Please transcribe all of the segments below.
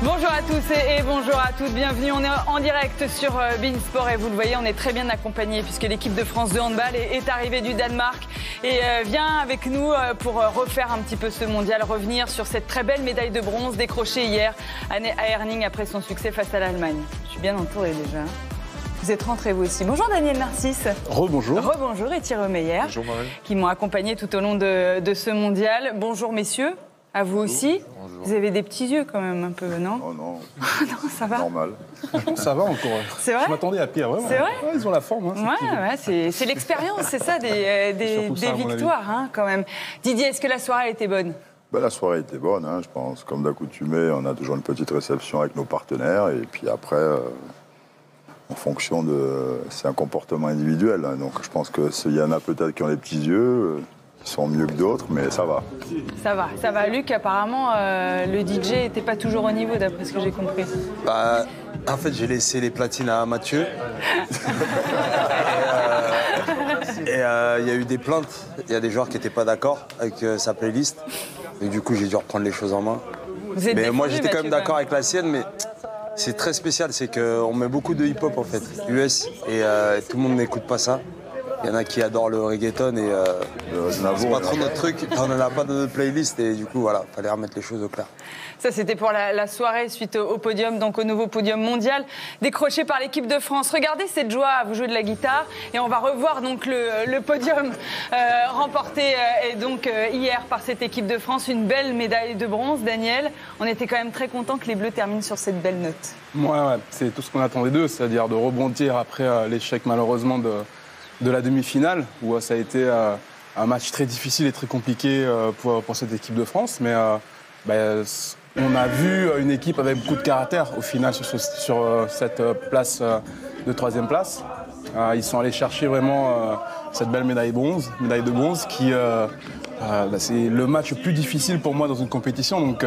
Bonjour à tous et bonjour à toutes, bienvenue, on est en direct sur Beansport et vous le voyez, on est très bien accompagné puisque l'équipe de France de handball est arrivée du Danemark et vient avec nous pour refaire un petit peu ce mondial, revenir sur cette très belle médaille de bronze décrochée hier à Herning après son succès face à l'Allemagne. Je suis bien entourée déjà. Vous êtes rentrés vous aussi. Bonjour Daniel Narcisse. Rebonjour. Rebonjour et Thierry Meyer. Bonjour Marie. Qui m'ont accompagné tout au long de ce mondial. Bonjour messieurs. À vous aussi. Bonjour. Vous avez des petits yeux quand même un peu, non? Oh non. Non, ça va. Normal. Ça va encore. C'est vrai? Je m'attendais à pire, vraiment. C'est vrai? Ouais, ils ont la forme. Hein, c'est l'expérience, c'est ça, des victoires hein, quand même. Didier, est-ce que la soirée était bonne? La soirée était bonne, hein, je pense. Comme d'accoutumé, on a toujours une petite réception avec nos partenaires. Et puis après, en fonction de... C'est un comportement individuel. Hein, donc je pense qu'il y en a peut-être qui ont les petits yeux... Ils sont mieux que d'autres, mais ça va. Ça va. Luc, apparemment, le DJ n'était pas toujours au niveau, d'après ce que j'ai compris. En fait, j'ai laissé les platines à Mathieu. Et il y a eu des plaintes. Il y a des joueurs qui n'étaient pas d'accord avec sa playlist. Et du coup, j'ai dû reprendre les choses en main. Mais moi, j'étais quand même d'accord avec la sienne, mais c'est très spécial. C'est qu'on met beaucoup de hip-hop, en fait, US, et tout le monde n'écoute pas ça. Il y en a qui adorent le reggaeton et c'est pas trop notre truc. On n'en a pas de notre playlist et du coup, voilà, fallait remettre les choses au clair. Ça, c'était pour la soirée suite au podium, donc au nouveau podium mondial décroché par l'équipe de France. Regardez cette joie à vous jouer de la guitare et on va revoir donc le podium remporté hier par cette équipe de France. Une belle médaille de bronze, Daniel. On était quand même très contents que les Bleus terminent sur cette belle note. Ouais, c'est tout ce qu'on attendait d'eux, c'est-à-dire de rebondir après l'échec malheureusement de la demi-finale, où ça a été un match très difficile et très compliqué pour cette équipe de France. Mais on a vu une équipe avec beaucoup de caractère au final sur cette place de troisième place. Ils sont allés chercher vraiment cette belle médaille de bronze qui... c'est le match le plus difficile pour moi dans une compétition. Donc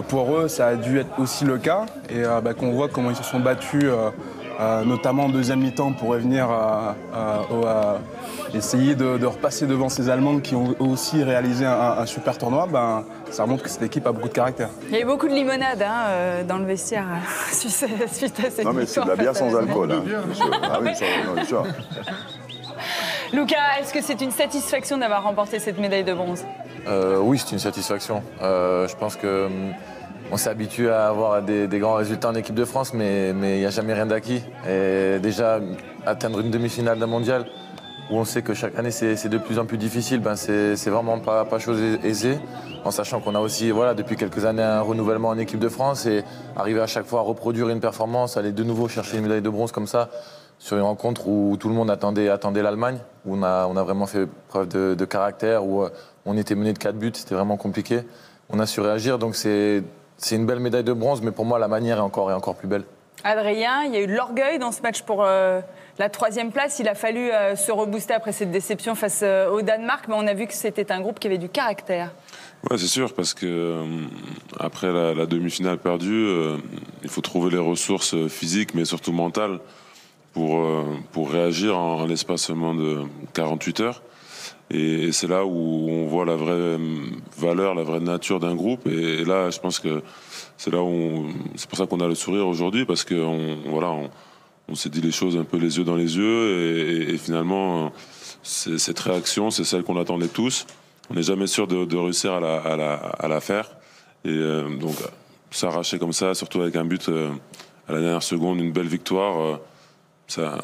pour eux, ça a dû être aussi le cas. Et qu'on voit comment ils se sont battus... notamment en deuxième mi-temps pour revenir essayer de repasser devant ces Allemands qui ont aussi réalisé un super tournoi, ça montre que cette équipe a beaucoup de caractère. Il y a eu beaucoup de limonade dans le vestiaire suite à cette victoire. Non mais c'est de la bière sans alcool. Hein. Ah oui, bien sûr. Lucas, est-ce que c'est une satisfaction d'avoir remporté cette médaille de bronze? Oui, c'est une satisfaction. Je pense que... On s'est habitué à avoir des grands résultats en équipe de France, mais il n'y a jamais rien d'acquis. Et déjà, atteindre une demi-finale d'un mondial, où on sait que chaque année c'est de plus en plus difficile, c'est vraiment pas chose aisée. En sachant qu'on a aussi, depuis quelques années, un renouvellement en équipe de France et arriver à chaque fois à reproduire une performance, aller de nouveau chercher une médaille de bronze comme ça, sur une rencontre où tout le monde attendait l'Allemagne, où on a vraiment fait preuve de caractère, où on était mené de 4 buts, c'était vraiment compliqué. On a su réagir, donc c'est une belle médaille de bronze, mais pour moi, la manière est encore plus belle. Adrien, il y a eu de l'orgueil dans ce match pour la troisième place. Il a fallu se rebooster après cette déception face au Danemark, mais on a vu que c'était un groupe qui avait du caractère. Ouais, c'est sûr, parce que après la demi-finale perdue, il faut trouver les ressources physiques, mais surtout mentales, pour réagir en l'espace seulement de 48 heures. Et c'est là où on voit la vraie valeur, la vraie nature d'un groupe. Et là, je pense que c'est pour ça qu'on a le sourire aujourd'hui, parce qu'on s'est dit les choses un peu les yeux dans les yeux. Et finalement, cette réaction, c'est celle qu'on attendait tous. On n'est jamais sûr de réussir à la faire. Et donc, s'arracher comme ça, surtout avec un but à la dernière seconde, une belle victoire, ça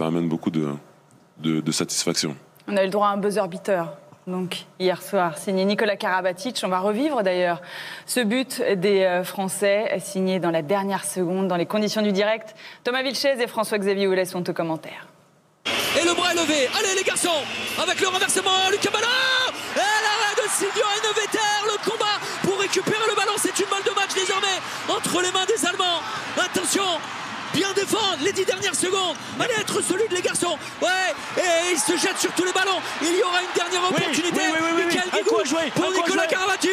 amène beaucoup de satisfaction. On a eu le droit à un buzzer beater, donc hier soir, signé Nicolas Karabatic. On va revivre d'ailleurs ce but des Français, signé dans la dernière seconde, dans les conditions du direct. Thomas Vilches et François-Xavier Ouellet sont aux commentaires. Et le bras est levé, allez les garçons, avec le renversement, Lucas Ballon, et l'arrêt de Silvio Heinevetter, le combat pour récupérer le ballon, c'est une balle de match désormais entre les mains des Allemands. Attention, bien défendre les 10 dernières secondes, allez être solide les garçons, et il se jette sur tous les ballons, il y aura une dernière opportunité, Michael Guigou pour Nicolas Karabatic.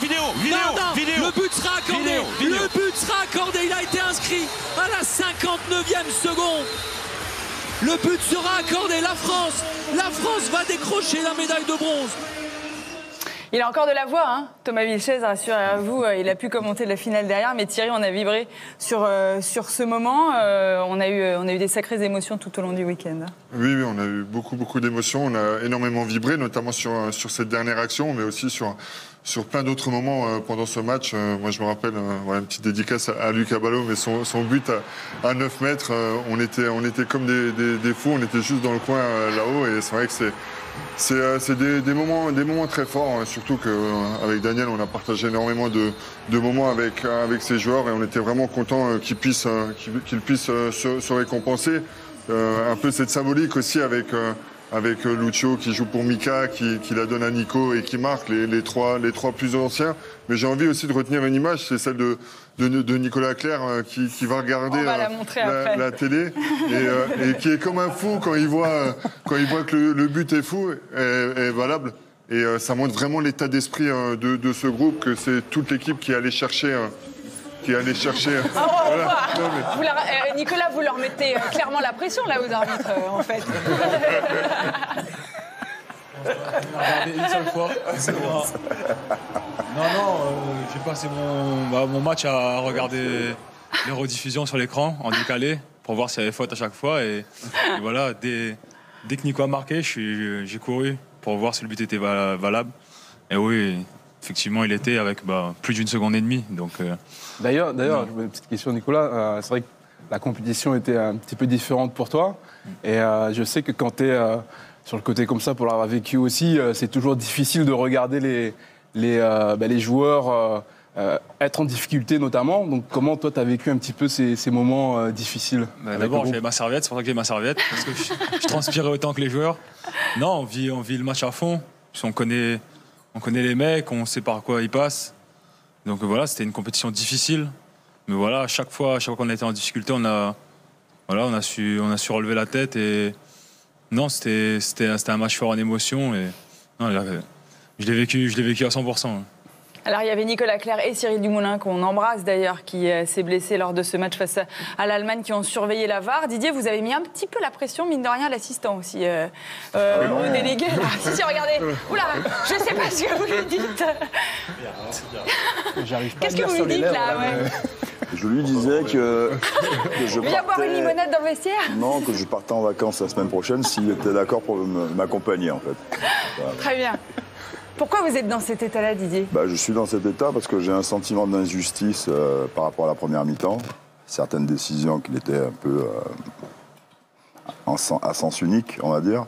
Vidéo. Le but sera accordé. Le but sera accordé. Il a été inscrit à la 59e seconde. Le but sera accordé. La France va décrocher la médaille de bronze. Il a encore de la voix, hein, Thomas Vilches, rassurez-vous. Il a pu commenter la finale derrière, mais Thierry, on a vibré sur ce moment. On a eu des sacrées émotions tout au long du week-end. Oui, on a eu beaucoup d'émotions. On a énormément vibré, notamment sur cette dernière action, mais aussi sur plein d'autres moments pendant ce match. Moi, je me rappelle une petite dédicace à Lucas Ballot, mais son but à 9 mètres, on était comme des fous, on était juste dans le coin là-haut, et c'est vrai que c'est des moments très forts, hein, surtout qu'avec Daniel, on a partagé énormément de moments avec ces joueurs, et on était vraiment contents qu'ils puissent se récompenser. Un peu cette symbolique aussi avec Lucio qui joue pour Mika, qui la donne à Nico et qui marque les trois plus anciens. Mais j'ai envie aussi de retenir une image, c'est celle de Nicolas Clerc qui va regarder la télé et qui est comme un fou quand il voit que le but est fou, est valable. Et ça montre vraiment l'état d'esprit de ce groupe, que c'est toute l'équipe qui est allée chercher... Voilà. Non, mais... Nicolas, vous leur mettez clairement la pression là aux arbitres, en fait. Une seule fois. Non, j'ai passé mon match à regarder les rediffusions sur l'écran en décalé pour voir s'il y avait faute à chaque fois. Et voilà, dès que Nico a marqué, j'ai couru pour voir si le but était valable. Et oui, effectivement, il était avec plus d'1 seconde et demie. Donc, D'ailleurs, une petite question, Nicolas. C'est vrai que la compétition était un petit peu différente pour toi. Et je sais que quand tu es sur le côté comme ça, pour l'avoir vécu aussi, c'est toujours difficile de regarder les joueurs être en difficulté notamment. Donc comment toi, tu as vécu un petit peu ces moments difficiles? D'abord, j'avais ma serviette, c'est pour ça que j'ai ma serviette, parce que je transpirais autant que les joueurs. Non, on vit le match à fond. On connaît les mecs, on sait par quoi ils passent. Donc voilà, c'était une compétition difficile. Mais voilà, à chaque fois qu'on a été en difficulté, on a su relever la tête. Et non, c'était un match fort en émotion. Et non, je l'ai vécu à 100%. Alors, il y avait Nicolas Clerc et Cyril Dumoulin, qu'on embrasse d'ailleurs, qui s'est blessé lors de ce match face à l'Allemagne, qui ont surveillé la VAR. Didier, vous avez mis un petit peu la pression, mine de rien, l'assistant aussi, au délégué. Si, regardez. Oula, je ne sais pas ce que vous lui dites. Qu'est-ce que vous lui dites, là, Je lui disais que je partais... Viens boire une limonade dans le vestiaire? Non, que je partais en vacances la semaine prochaine s'il était d'accord pour m'accompagner, en fait. Voilà. Très bien. Pourquoi vous êtes dans cet état-là, Didier? Je suis dans cet état parce que j'ai un sentiment d'injustice par rapport à la première mi-temps. Certaines décisions qui étaient un peu à sens unique, on va dire.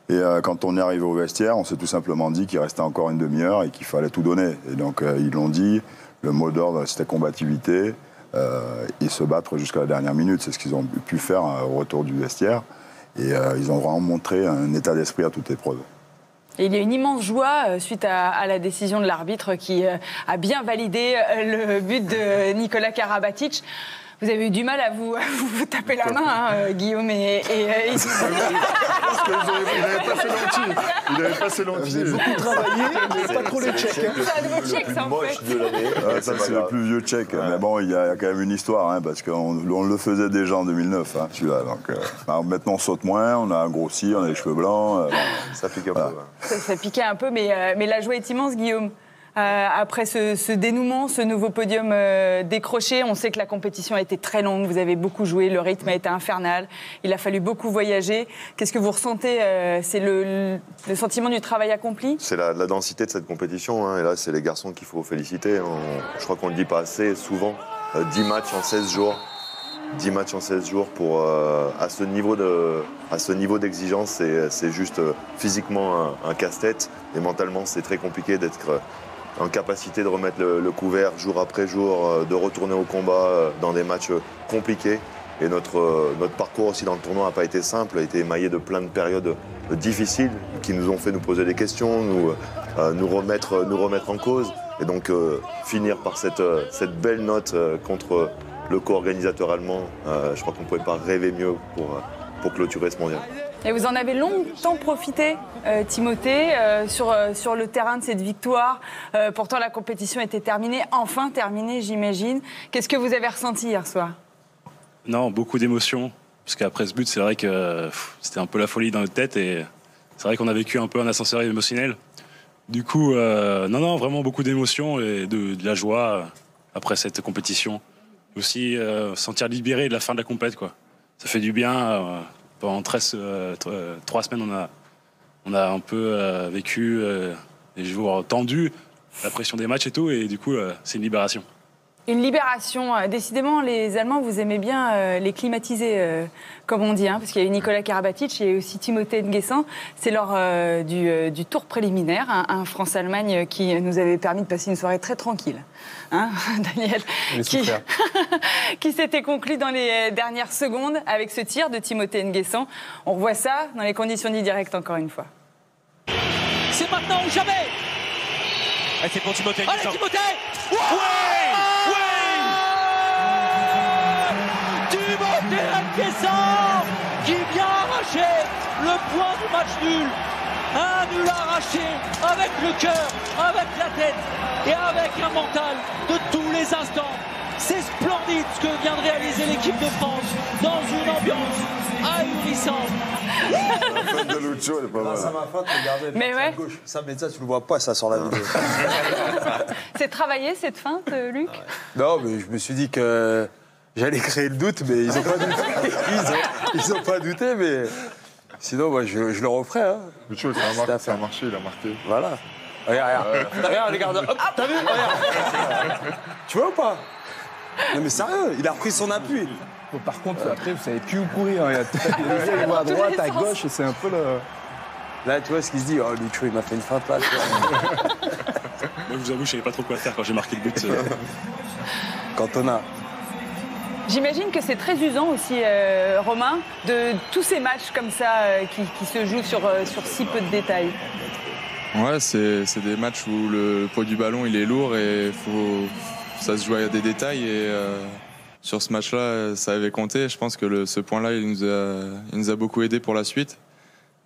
Et quand on est arrivé au vestiaire, on s'est tout simplement dit qu'il restait encore une demi-heure et qu'il fallait tout donner. Et donc, ils l'ont dit, le mot d'ordre, c'était combativité et se battre jusqu'à la dernière minute. C'est ce qu'ils ont pu faire au retour du vestiaire. Et ils ont vraiment montré un état d'esprit à toute épreuve. Et il y a une immense joie suite à la décision de l'arbitre qui a bien validé le but de Nicolas Karabatic. Vous avez eu du mal à vous taper la main, hein, Guillaume et Parce qu'il avait passé l'entier. J'ai beaucoup travaillé, mais pas trop les tchèques. C'est un nouveau tchèque, ça, en fait. Ça, c'est le plus vieux tchèque. Mais bon, il y a quand même une histoire, hein, parce qu'on le faisait déjà en 2009, hein, celui-là. Donc, maintenant, on saute moins, on a grossi, on a les cheveux blancs. Ça pique un peu. Ça piquait un peu, mais la joie est immense, Guillaume. Après ce dénouement, ce nouveau podium décroché, on sait que la compétition a été très longue, vous avez beaucoup joué, le rythme a été infernal, il a fallu beaucoup voyager. Qu'est-ce que vous ressentez? C'est le sentiment du travail accompli? C'est la densité de cette compétition, hein, et là c'est les garçons qu'il faut féliciter. Je crois qu'on ne le dit pas assez souvent, 10 matchs en 16 jours. 10 matchs en 16 jours pour, à ce niveau d'exigence, c'est juste physiquement un casse-tête, et mentalement c'est très compliqué d'être en capacité de remettre le couvert jour après jour, de retourner au combat dans des matchs compliqués. Et notre parcours aussi dans le tournoi n'a pas été simple, a été émaillé de plein de périodes difficiles qui nous ont fait nous poser des questions, nous remettre en cause. Et donc finir par cette belle note contre le co-organisateur allemand, je crois qu'on ne pouvait pas rêver mieux pour clôturer ce mondial. Et vous en avez longtemps profité, Timothée, sur le terrain de cette victoire. Pourtant, la compétition était terminée, enfin terminée, j'imagine. Qu'est-ce que vous avez ressenti hier soir? Non, beaucoup d'émotions. Parce qu'après ce but, c'est vrai que c'était un peu la folie dans notre tête. Et c'est vrai qu'on a vécu un peu un ascenseur émotionnel. Du coup, non, vraiment beaucoup d'émotions et de la joie après cette compétition. Aussi, sentir libéré de la fin de la compète, quoi. Ça fait du bien. Pendant 3 semaines, on a un peu vécu des jours tendus, la pression des matchs et tout, et du coup, c'est une libération. Une libération. Décidément, les Allemands, vous aimez bien les climatiser, comme on dit, hein, parce qu'il y a eu Nicolas Karabatic et aussi Timothée Nguessan. C'est lors du tour préliminaire, un France-Allemagne qui nous avait permis de passer une soirée très tranquille. Hein, Daniel, qui s'était conclu dans les dernières secondes avec ce tir de Timothée Nguessan. On revoit ça dans les conditions du direct encore une fois. C'est maintenant ou jamais. Et c'est pour Timothée Nguessan. Allez, Timothée. Timothée Nguessan qui vient arracher le point du match nul. Un nul arraché avec le cœur, avec la tête et avec un mental de tous les instants. C'est splendide ce que vient de réaliser l'équipe de France dans une ambiance ahurissante. La fin de Lucho, elle est pas mal. Ça m'a fait regarder. Mais ouais. Gauche. Ça, mais ça, tu le vois pas, ça, sur la vidéo. C'est travaillé cette feinte, Luc? Non, mais je me suis dit que j'allais créer le doute, mais ils ont pas douté. Ils ont pas douté, mais sinon, moi, je le referai. Hein. Lucho, ça a marché, il a marqué. Voilà. Regarde. Regarde, les gardes. Hop, t'as vu? Regarde. Tu vois ou pas? Non, mais sérieux, il a repris son appui. Bon, par contre, après, vous savez plus où courir. Hein. Il y a à droite, à gauche, et c'est un peu le... Là, tu vois ce qu'il se dit, oh, Lucho, il m'a fait une feinte là. Moi, je vous avoue, je savais pas trop quoi faire quand j'ai marqué le but. Cantona. J'imagine que c'est très usant aussi, Romain, de tous ces matchs comme ça qui se jouent sur si peu de détails. Ouais, c'est des matchs où le poids du ballon il est lourd et ça se joue à des détails. Et sur ce match-là, ça avait compté. Je pense que ce point-là, il nous a beaucoup aidé pour la suite.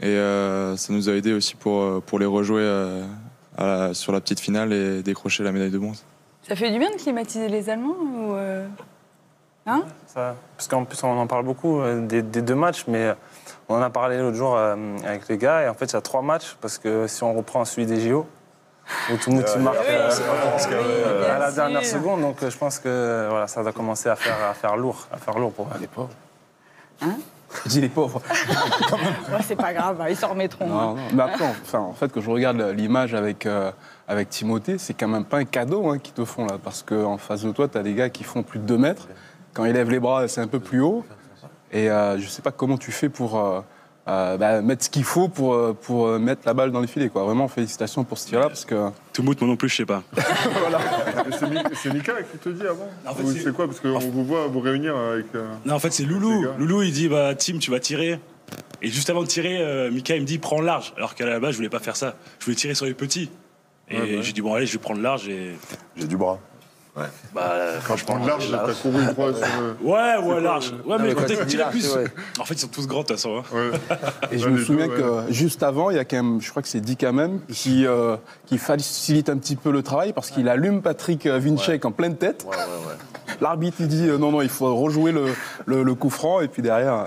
Et ça nous a aidé aussi pour les rejouer sur la petite finale et décrocher la médaille de bronze. Ça fait du bien de climatiser les Allemands ou hein? Parce qu'en plus, on en parle beaucoup des 2 matchs, mais on en a parlé l'autre jour avec les gars. Et en fait, il y a 3 matchs, parce que si on reprend celui des JO, où tout le monde marque à la dernière seconde, donc je pense que voilà, ça va commencer à faire lourd pour les pauvres. Hein? Je dis les pauvres. Ouais, c'est pas grave, ils s'en remettront. Non. Mais après, en fait, quand je regarde l'image avec Timothée, c'est quand même pas un cadeau hein, qu'ils te font là, parce qu'en face de toi, tu as des gars qui font plus de 2 mètres. Quand ils lèvent les bras, c'est un peu plus haut. Et je sais pas comment tu fais pour mettre ce qu'il faut pour mettre la balle dans les filets. Quoi. Vraiment, félicitations pour ce tir-là. Parce que... Tout mout, moi non plus, je sais pas. Voilà. C'est Mika qui te dit avant. En fait, c'est quoi? Parce qu'on vous voit vous réunir avec... Non, en fait, c'est Loulou. Loulou, il dit, Tim, tu vas tirer. Et juste avant de tirer, Mika, il me dit, prends large. Alors qu'à la base, je voulais pas faire ça. Je voulais tirer sur les petits. Et j'ai dit, bon, allez, je vais prendre large. Et... J'ai du bras. Ouais. Quand je prends large, t'as couru une fois sur le... Ouais, large. Ouais, mais quand tu tires plus. Ouais. En fait, ils sont tous grands, de toute façon. Hein. Ouais. Et je me souviens que juste avant, il y a quand même, je crois que c'est Dick Hamem, qui facilite un petit peu le travail parce qu'il allume Patrick Winczek en pleine tête. Ouais. L'arbitre, il dit non, il faut rejouer le coup franc et puis derrière...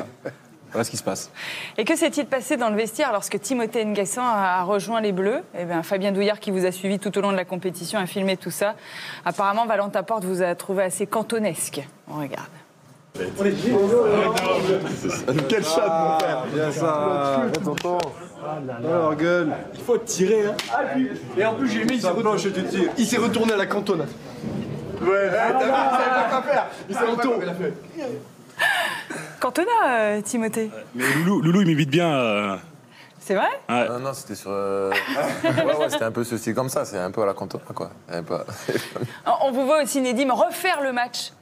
Voilà ce qui se passe. Et que s'est-il passé dans le vestiaire lorsque Timothée Nguessan a rejoint les Bleus? Eh bien, Fabien Douillard, qui vous a suivi tout au long de la compétition, a filmé tout ça. Apparemment, Valentin Porte vous a trouvé assez cantonesque. On regarde. Quel chat, mon père! Bien ça, tonton. Alors, gueule. Il faut tirer, hein. Et en plus, j'ai mis, il s'est retourné à la cantonade. Ouais, t'as vu, il savait pas quoi faire. Il s'est retourné. Cantona, Timothée. Mais Loulou, il m'imite bien. C'est vrai? Ouais. Non, c'était sur... ouais, c'était un peu ce style comme ça, c'est un peu à la Cantona, quoi. On vous voit aussi, Nedim, refaire le match.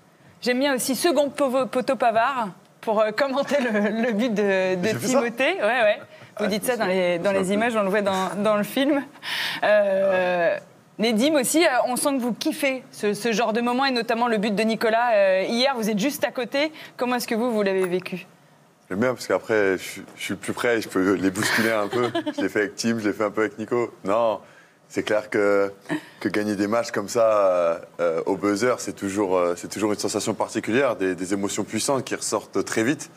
J'aime bien aussi second poteau Pavard pour commenter le but de Timothée. Ouais. Vous dites ça dans les images, on le voit dans le film. Nedim aussi, on sent que vous kiffez ce genre de moment et notamment le but de Nicolas. Hier, vous êtes juste à côté. Comment est-ce que vous l'avez vécu? J'aime bien parce qu'après, je suis plus près, je peux les bousculer un peu. Je l'ai fait avec Tim, je l'ai fait un peu avec Nico. Non, c'est clair que gagner des matchs comme ça au buzzer, c'est toujours une sensation particulière, des émotions puissantes qui ressortent très vite.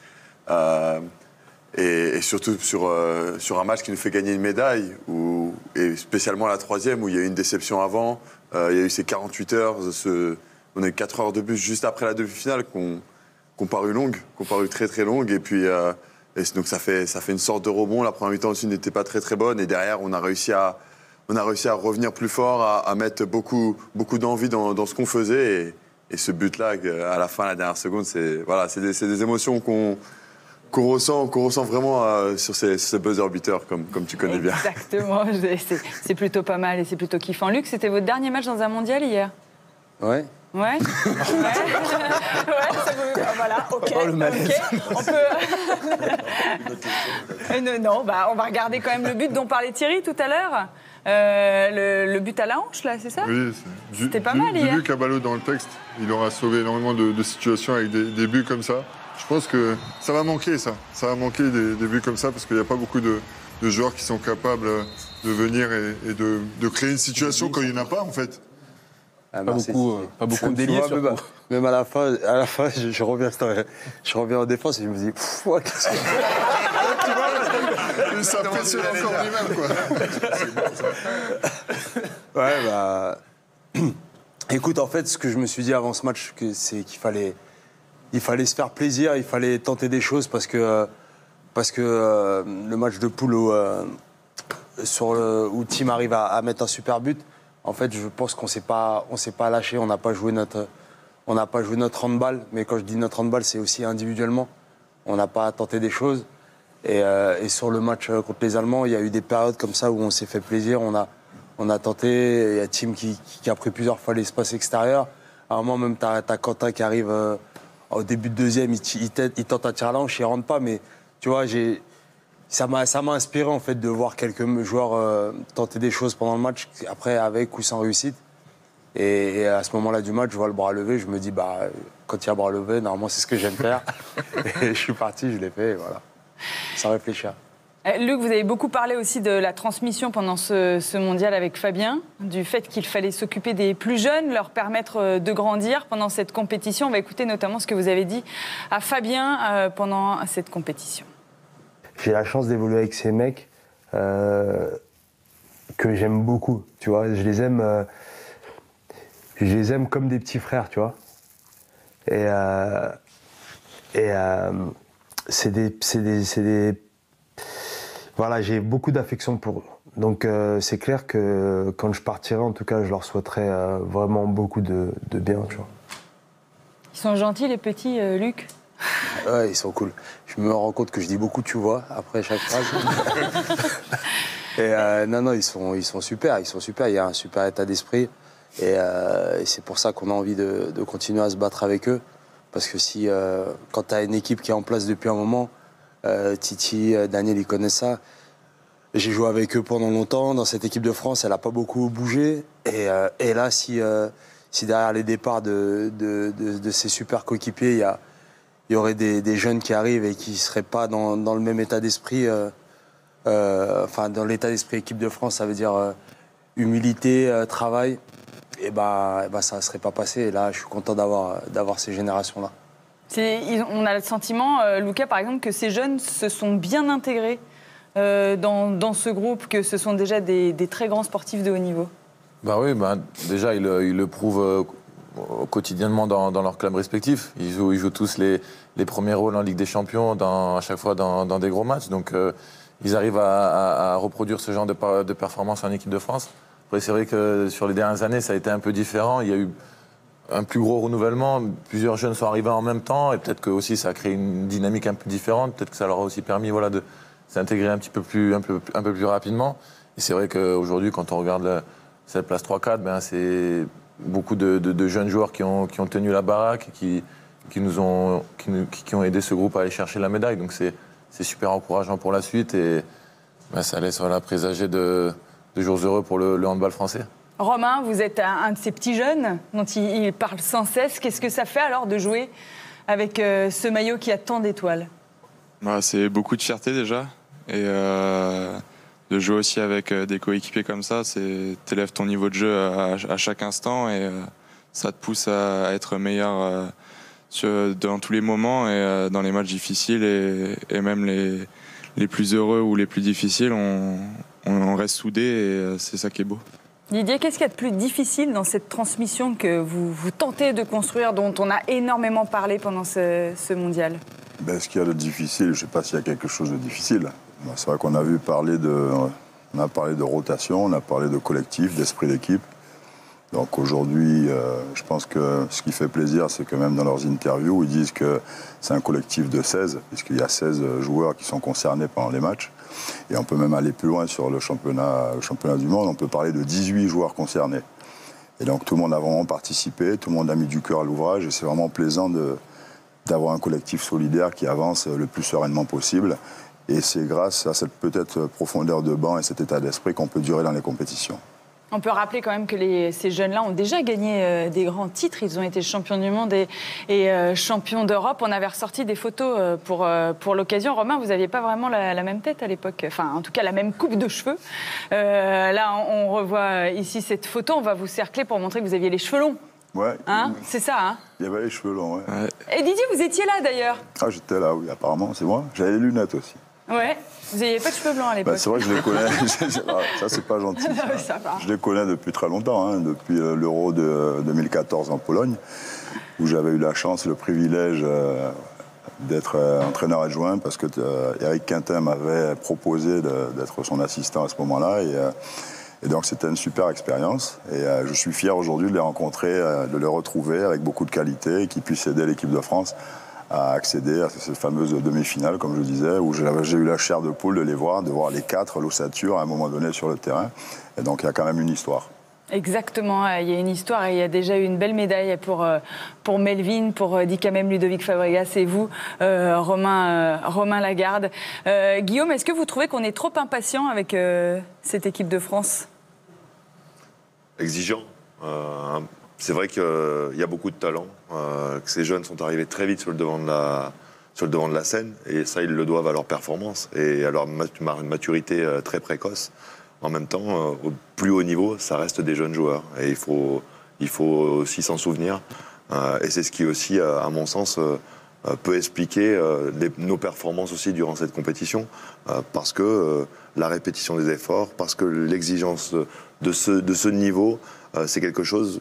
Et surtout sur un match qui nous fait gagner une médaille, où et spécialement la troisième où il y a eu une déception avant. Il y a eu ces 48 heures, on a eu 4 heures de bus juste après la demi-finale qu'on paru longues, qu'on paru très très longues. Et puis donc ça fait une sorte de rebond. La première mi-temps aussi n'était pas très très bonne. Et derrière, on a réussi à revenir plus fort, à mettre beaucoup d'envie dans ce qu'on faisait. Et ce but-là, à la fin, la dernière seconde, c'est des émotions qu'on ressent vraiment sur ces buzzer beaters, comme tu connais bien. Exactement, c'est plutôt pas mal et c'est plutôt kiffant. Luc, c'était votre dernier match dans un mondial hier? Ouais. Ouais. Voilà, ok. Oh, le malaise. On peut. Non, on va regarder quand même le but dont parlait Thierry tout à l'heure. Le but à la hanche, là, c'est ça? Oui, c'était pas mal hier. Luc Abalo dans le texte, il aura sauvé énormément de situations avec des buts comme ça. Je pense que ça va manquer, ça. Ça va manquer des buts comme ça parce qu'il n'y a pas beaucoup de joueurs qui sont capables de venir et de créer une situation quand il n'y en a pas, en fait. Pas beaucoup de délire, même à la fin, je reviens en défense et je me dis, qu'est-ce que il s'impressionne encore lui-même, quoi. Ouais, écoute, en fait, ce que je me suis dit avant ce match, c'est qu'il fallait se faire plaisir, il fallait tenter des choses parce que le match de poule où Team arrive à mettre un super but, en fait, je pense qu'on s'est pas lâché, on n'a pas joué notre handball. Mais quand je dis notre handball, c'est aussi individuellement. On n'a pas tenté des choses. Et sur le match contre les Allemands, il y a eu des périodes comme ça où on s'est fait plaisir. On a tenté. Il y a Team qui a pris plusieurs fois l'espace extérieur. À un moment, même, t'as Quentin qui arrive au début de deuxième, il tente un tir à la hanche, il ne rentre pas. Mais tu vois, ça m'a inspiré en fait de voir quelques joueurs tenter des choses pendant le match, après avec ou sans réussite. Et à ce moment-là du match, je vois le bras levé, je me dis quand il y a bras levé, normalement c'est ce que j'aime faire. Et je suis parti, je l'ai fait, et voilà, sans réfléchir. Luc, vous avez beaucoup parlé aussi de la transmission pendant ce mondial avec Fabien, du fait qu'il fallait s'occuper des plus jeunes, leur permettre de grandir pendant cette compétition. On va écouter notamment ce que vous avez dit à Fabien pendant cette compétition. J'ai la chance d'évoluer avec ces mecs que j'aime beaucoup, tu vois. Je les aime comme des petits frères, tu vois. Et c'est des... Voilà, j'ai beaucoup d'affection pour eux. Donc c'est clair que quand je partirai, en tout cas, je leur souhaiterais vraiment beaucoup de bien, tu vois. Ils sont gentils, les petits, Luc? Ouais, ils sont cool. Je me rends compte que je dis beaucoup tu vois après chaque phrase. Et non, ils sont super. Il y a un super état d'esprit. Et c'est pour ça qu'on a envie de continuer à se battre avec eux. Parce que quand tu as une équipe qui est en place depuis un moment, Titi, Daniel, ils connaissent ça. J'ai joué avec eux pendant longtemps. Dans cette équipe de France, elle n'a pas beaucoup bougé. Et là, si derrière les départs de ces super coéquipiers, il y aurait des jeunes qui arrivent et qui ne seraient pas dans le même état d'esprit. Dans l'état d'esprit équipe de France, ça veut dire humilité, travail. Et ça ne serait pas passé. Et là, je suis content d'avoir ces générations-là. On a le sentiment, Lucas, par exemple, que ces jeunes se sont bien intégrés dans ce groupe, que ce sont déjà des très grands sportifs de haut niveau. Oui, déjà, ils le prouvent quotidiennement dans leurs clubs respectifs. Ils jouent tous les premiers rôles en Ligue des Champions, à chaque fois dans des gros matchs. Donc, ils arrivent à reproduire ce genre de performance en équipe de France. Après, c'est vrai que sur les dernières années, ça a été un peu différent. Il y a eu un plus gros renouvellement. Plusieurs jeunes sont arrivés en même temps. Et peut-être que aussi, ça a créé une dynamique un peu différente. Peut-être que ça leur a aussi permis de s'intégrer un peu plus rapidement. Et c'est vrai qu'aujourd'hui, quand on regarde cette place 3-4, c'est beaucoup de jeunes joueurs qui ont tenu la baraque, qui ont aidé ce groupe à aller chercher la médaille. Donc c'est super encourageant pour la suite et ça laisse présager de jours heureux pour le handball français. Romain, vous êtes un de ces petits jeunes dont il parle sans cesse. Qu'est-ce que ça fait alors de jouer avec ce maillot qui a tant d'étoiles? C'est beaucoup de fierté déjà. Et de jouer aussi avec des coéquipiers comme ça, t'élèves ton niveau de jeu à chaque instant et ça te pousse à être meilleur dans tous les moments et dans les matchs difficiles et même les plus heureux ou les plus difficiles, on on reste soudés et c'est ça qui est beau. Didier, qu'est-ce qu'il y a de plus difficile dans cette transmission que vous tentez de construire, dont on a énormément parlé pendant ce mondial? Ce qu'il y a de difficile, je ne sais pas s'il y a quelque chose de difficile. C'est vrai qu'on a parlé de rotation, on a parlé de collectif, d'esprit d'équipe. Donc aujourd'hui, je pense que ce qui fait plaisir, c'est que même dans leurs interviews, ils disent que c'est un collectif de 16, puisqu'il y a 16 joueurs qui sont concernés pendant les matchs. Et on peut même aller plus loin sur le championnat du monde, on peut parler de 18 joueurs concernés. Et donc tout le monde a vraiment participé, tout le monde a mis du cœur à l'ouvrage, et c'est vraiment plaisant d'avoir un collectif solidaire qui avance le plus sereinement possible. Et c'est grâce à cette peut-être profondeur de banc et cet état d'esprit qu'on peut durer dans les compétitions. On peut rappeler quand même que ces jeunes-là ont déjà gagné des grands titres. Ils ont été champions du monde et champions d'Europe. On avait ressorti des photos pour l'occasion. Romain, vous n'aviez pas vraiment la même tête à l'époque. Enfin, en tout cas, la même coupe de cheveux. Là, on revoit ici cette photo. On va vous cercler pour montrer que vous aviez les cheveux longs. Ouais. Hein, c'est ça, hein? Il y avait les cheveux longs, ouais. Et Didier, vous étiez là, d'ailleurs? Ah, j'étais là, oui, apparemment, c'est moi. J'avais les lunettes aussi. Ouais. Vous n'aviez pas de cheveux blancs à l'époque? C'est vrai que je les connais. Ça, c'est pas gentil. Ça. Je les connais depuis très longtemps, hein, depuis l'Euro de 2014 en Pologne, où j'avais eu la chance, le privilège d'être entraîneur adjoint, parce que Eric Quintin m'avait proposé d'être son assistant à ce moment-là. Et donc, c'était une super expérience. Et je suis fier aujourd'hui de les rencontrer, de les retrouver avec beaucoup de qualité et qui puissent aider l'équipe de France à accéder à ces fameuses demi-finales, comme je disais, où j'ai eu la chair de poule de voir les 4, l'ossature à un moment donné sur le terrain. Et donc, il y a quand même une histoire. Exactement, il y a une histoire et il y a déjà eu une belle médaille pour Melvin, pour Dicamem, Ludovic Fabregas et vous, Romain Lagarde. Guillaume, est-ce que vous trouvez qu'on est trop impatient avec cette équipe de France? Exigeant. C'est vrai qu'il y a beaucoup de talent, que ces jeunes sont arrivés très vite sur le devant de la scène, et ça, ils le doivent à leur performance et à leur maturité très précoce. En même temps, au plus haut niveau, ça reste des jeunes joueurs, et il faut aussi s'en souvenir. Et c'est ce qui aussi, à mon sens, peut expliquer nos performances aussi durant cette compétition, parce que la répétition des efforts, parce que l'exigence de ce niveau, c'est quelque chose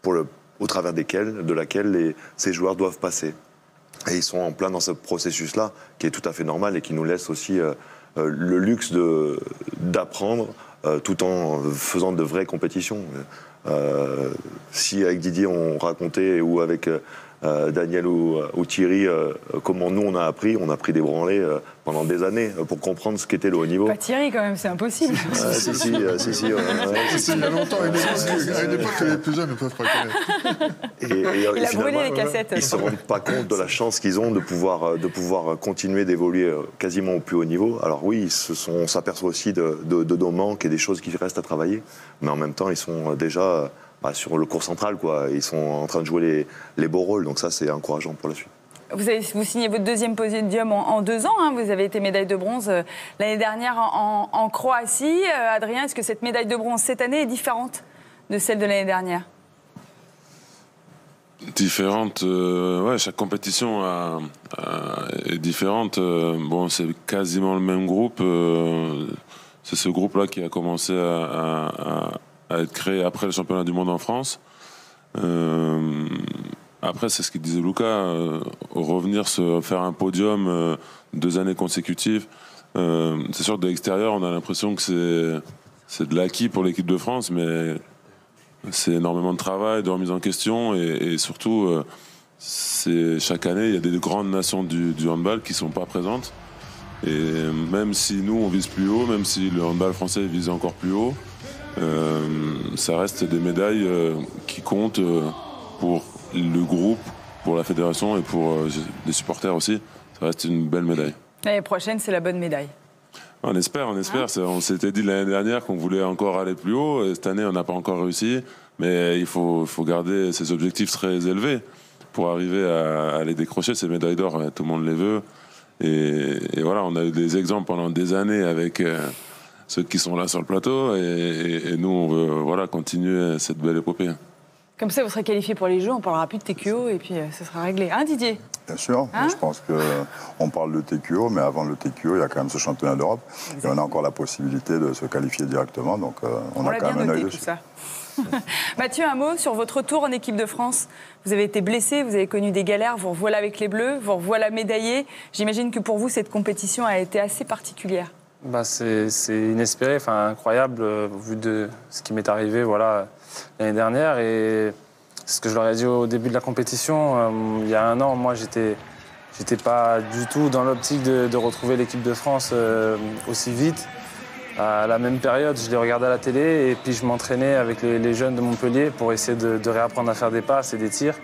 au travers de laquelle ces joueurs doivent passer. Et ils sont en plein dans ce processus-là, qui est tout à fait normal et qui nous laisse aussi le luxe d'apprendre tout en faisant de vraies compétitions. Si avec Didier on racontait, ou avec Daniel ou Thierry, comment nous on a pris des branlées pendant des années pour comprendre ce qu'était le haut niveau. Pas Thierry quand même, c'est impossible. Si. Il y a longtemps, à une époque que les plus jeunes ne peuvent pas connaître. Il a brûlé les cassettes. Ils ne se rendent pas compte de la chance qu'ils ont de pouvoir continuer d'évoluer quasiment au plus haut niveau. Alors oui, on s'aperçoit aussi de nos manques et des choses qui restent à travailler, mais en même temps, ils sont déjà sur le cours central, quoi. Ils sont en train de jouer les beaux rôles, donc ça, c'est encourageant pour la suite. Vous signez votre deuxième podium en 2 ans. Hein. Vous avez été médaille de bronze l'année dernière en Croatie. Adrien, est-ce que cette médaille de bronze cette année est différente de celle de l'année dernière? Différente, ouais, chaque compétition est différente. Bon, c'est quasiment le même groupe. C'est ce groupe-là qui a commencé à être créé après le championnat du monde en France. Après, c'est ce qu'il disait Lucas, revenir faire un podium 2 années consécutives. C'est sûr que de l'extérieur, on a l'impression que c'est de l'acquis pour l'équipe de France, mais c'est énormément de travail, de remise en question, et surtout, chaque année, il y a des grandes nations du handball qui ne sont pas présentes. Et même si nous, on vise plus haut, même si le handball français vise encore plus haut, ça reste des médailles qui comptent pour le groupe, pour la fédération et pour les supporters aussi. Ça reste une belle médaille. L'année prochaine, c'est la bonne médaille. On espère. On s'était dit l'année dernière qu'on voulait encore aller plus haut. Et cette année, on n'a pas encore réussi. Mais il faut garder ces objectifs très élevés pour arriver à les décrocher, ces médailles d'or. Tout le monde les veut. Et voilà, on a eu des exemples pendant des années avec ceux qui sont là sur le plateau. Et nous, on veut continuer cette belle épopée. Comme ça, vous serez qualifié pour les Jeux, on parlera plus de TQO et puis ça sera réglé. Hein, Didier? Bien sûr, Hein? je pense qu'on parle de TQO, mais avant le TQO, il y a quand même ce championnat d'Europe. Et on a encore la possibilité de se qualifier directement, donc on a quand même un œil dessus. Ça. Mathieu, un mot sur votre retour en équipe de France. Vous avez été blessé, vous avez connu des galères, vous revoilà avec les Bleus, vous revoilà médaillé. J'imagine que pour vous, cette compétition a été assez particulière. Bah, c'est inespéré, incroyable, vu de ce qui m'est arrivé l'année dernière. Et ce que je leur ai dit au début de la compétition, il y a un an, moi, j'étais pas du tout dans l'optique de retrouver l'équipe de France aussi vite. À la même période, je les regardais à la télé et puis je m'entraînais avec les jeunes de Montpellier pour essayer de réapprendre à faire des passes et des tirs.